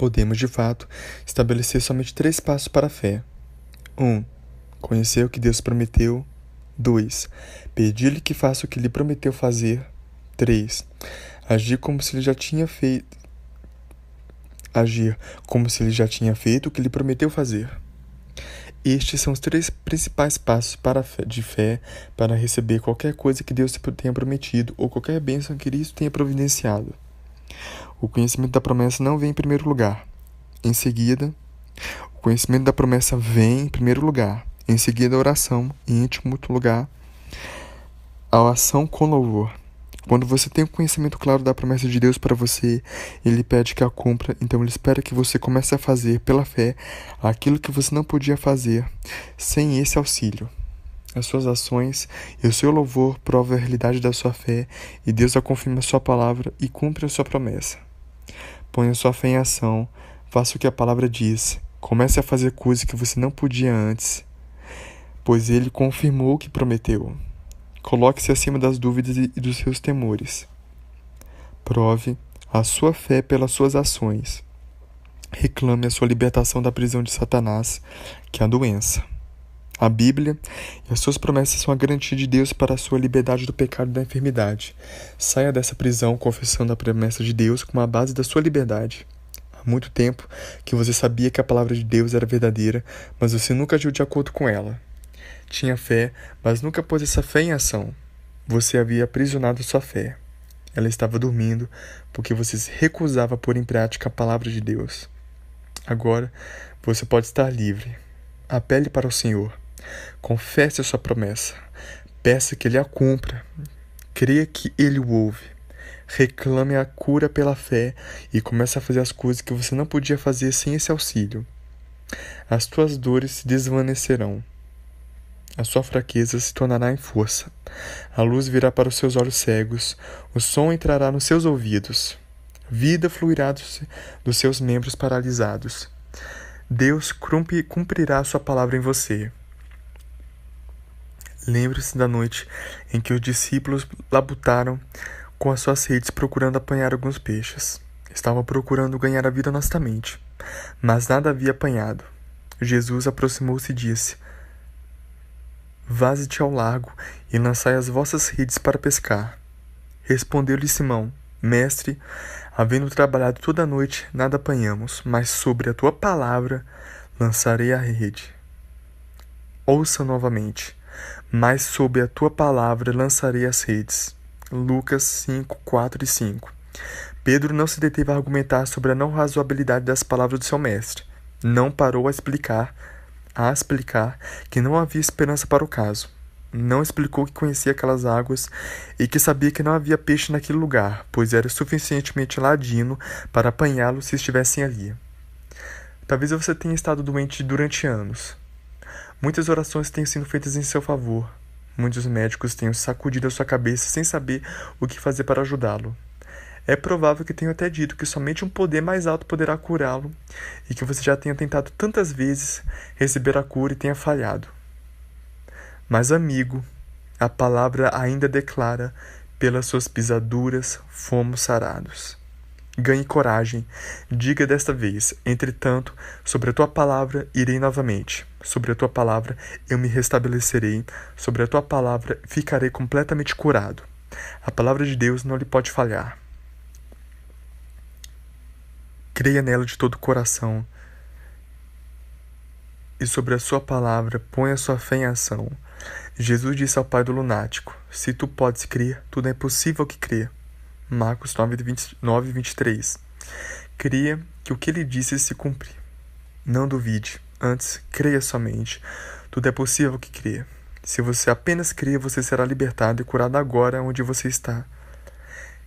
podemos, de fato, estabelecer somente 3 passos para a fé. 1. Conhecer o que Deus prometeu. 2. Pedir-lhe que faça o que lhe prometeu fazer. 3. Agir como se ele já tinha feito o que lhe prometeu fazer. Estes são os 3 principais passos de fé para receber qualquer coisa que Deus tenha prometido ou qualquer bênção que Cristo tenha providenciado. O conhecimento da promessa não vem em primeiro lugar. Em seguida, o conhecimento da promessa vem em primeiro lugar. Em seguida, a oração, em último lugar, a ação com louvor. Quando você tem um conhecimento claro da promessa de Deus para você, Ele pede que a cumpra, então Ele espera que você comece a fazer, pela fé, aquilo que você não podia fazer sem esse auxílio. As suas ações e o seu louvor provam a realidade da sua fé, e Deus a confirma a sua palavra e cumpre a sua promessa. Ponha sua fé em ação, faça o que a palavra diz, comece a fazer coisas que você não podia antes, pois Ele confirmou o que prometeu. Coloque-se acima das dúvidas e dos seus temores. Prove a sua fé pelas suas ações. Reclame a sua libertação da prisão de Satanás, que é a doença. A Bíblia e as suas promessas são a garantia de Deus para a sua liberdade do pecado e da enfermidade. Saia dessa prisão confessando a promessa de Deus como a base da sua liberdade. Há muito tempo que você sabia que a palavra de Deus era verdadeira, mas você nunca agiu de acordo com ela. Tinha fé, mas nunca pôs essa fé em ação. Você havia aprisionado sua fé. Ela estava dormindo porque você se recusava a pôr em prática a palavra de Deus. Agora, você pode estar livre. Apele para o Senhor. Confesse a sua promessa. Peça que Ele a cumpra. Creia que Ele o ouve. Reclame a cura pela fé e comece a fazer as coisas que você não podia fazer sem esse auxílio. As tuas dores se desvanecerão. A sua fraqueza se tornará em força. A luz virá para os seus olhos cegos. O som entrará nos seus ouvidos. Vida fluirá dos seus membros paralisados. Deus cumprirá a sua palavra em você. Lembre-se da noite em que os discípulos labutaram com as suas redes procurando apanhar alguns peixes. Estavam procurando ganhar a vida honestamente, mas nada havia apanhado. Jesus aproximou-se e disse: Vaze-te ao largo e lançai as vossas redes para pescar. Respondeu-lhe Simão: Mestre, havendo trabalhado toda a noite, nada apanhamos, mas sobre a tua palavra lançarei a rede. Ouça novamente: mas sob a tua palavra lançarei as redes. Lucas 5, 4 e 5. Pedro não se deteve a argumentar sobre a não razoabilidade das palavras do seu mestre. Não parou a explicar que não havia esperança para o caso. Não explicou que conhecia aquelas águas e que sabia que não havia peixe naquele lugar, pois era suficientemente ladino para apanhá-lo se estivessem ali. Talvez você tenha estado doente durante anos. Muitas orações têm sido feitas em seu favor. Muitos médicos têm sacudido a sua cabeça sem saber o que fazer para ajudá-lo. É provável que tenham até dito que somente um poder mais alto poderá curá-lo e que você já tenha tentado tantas vezes receber a cura e tenha falhado. Mas, amigo, a palavra ainda declara: pelas suas pisaduras fomos sarados. Ganhe coragem. Diga desta vez: entretanto, sobre a tua palavra irei novamente. Sobre a tua palavra eu me restabelecerei. Sobre a tua palavra ficarei completamente curado. A palavra de Deus não lhe pode falhar. Creia nela de todo o coração. E sobre a sua palavra ponha sua fé em ação. Jesus disse ao pai do lunático: se tu podes crer, tudo é possível que crê. Marcos 9, 23. Creia que o que ele disse se cumpre. Não duvide, antes creia somente. Tudo é possível que crê. Se você apenas crer, você será libertado e curado agora onde você está.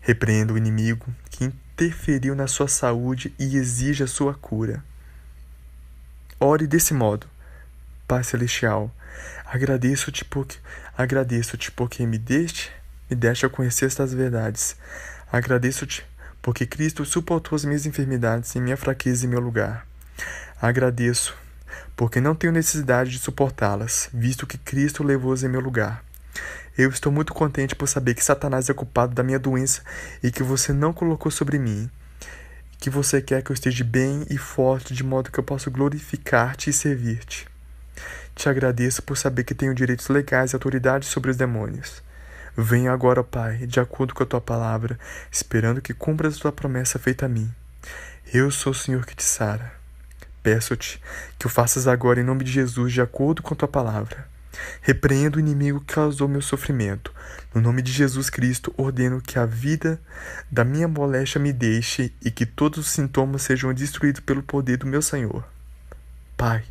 Repreenda o inimigo que interferiu na sua saúde e exige a sua cura. Ore desse modo: Pai Celestial, agradeço-te porque me deste a conhecer estas verdades. Agradeço-te porque Cristo suportou as minhas enfermidades em minha fraqueza em meu lugar. Agradeço porque não tenho necessidade de suportá-las, visto que Cristo levou-as em meu lugar. Eu estou muito contente por saber que Satanás é culpado da minha doença e que você não colocou sobre mim, que você quer que eu esteja bem e forte, de modo que eu possa glorificar-te e servir-te. Te agradeço por saber que tenho direitos legais e autoridade sobre os demônios. Venho agora, Pai, de acordo com a tua palavra, esperando que cumpras a tua promessa feita a mim. Eu sou o Senhor que te sara. Peço-te que o faças agora em nome de Jesus, de acordo com a tua palavra. Repreendo o inimigo que causou meu sofrimento. No nome de Jesus Cristo, ordeno que a vida da minha moléstia me deixe e que todos os sintomas sejam destruídos pelo poder do meu Senhor. Pai,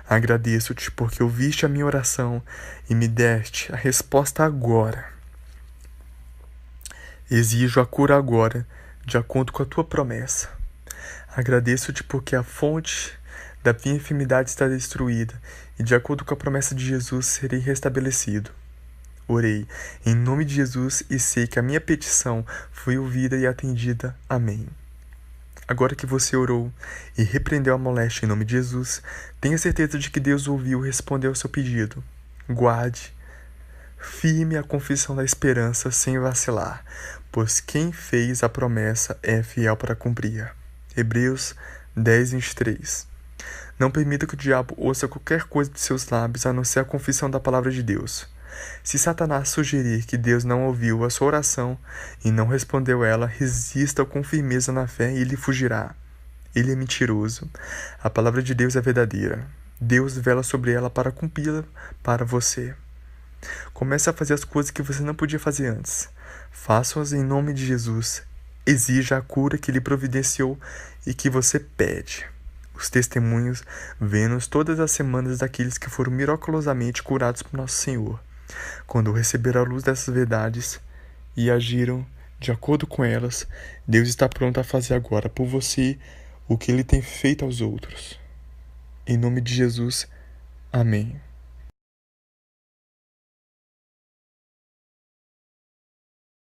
agradeço-te porque ouviste a minha oração e me deste a resposta agora. Exijo a cura agora, de acordo com a tua promessa. Agradeço-te porque a fonte da minha enfermidade está destruída e, de acordo com a promessa de Jesus, serei restabelecido. Orei em nome de Jesus e sei que a minha petição foi ouvida e atendida. Amém. Agora que você orou e repreendeu a moléstia em nome de Jesus, tenha certeza de que Deus ouviu e respondeu ao seu pedido. Guarde firme a confissão da esperança sem vacilar, pois quem fez a promessa é fiel para cumprir. Hebreus 10:23. Não permita que o diabo ouça qualquer coisa de seus lábios a não ser a confissão da palavra de Deus. Se Satanás sugerir que Deus não ouviu a sua oração e não respondeu ela, resista com firmeza na fé e ele fugirá. Ele é mentiroso. A palavra de Deus é verdadeira. Deus vela sobre ela para cumpri-la para você. Comece a fazer as coisas que você não podia fazer antes. Faça-as em nome de Jesus. Exija a cura que ele providenciou e que você pede. Os testemunhos vêm-nos todas as semanas daqueles que foram miraculosamente curados por nosso Senhor, quando receberam a luz dessas verdades e agiram de acordo com elas. Deus está pronto a fazer agora por você o que ele tem feito aos outros. Em nome de Jesus, amém.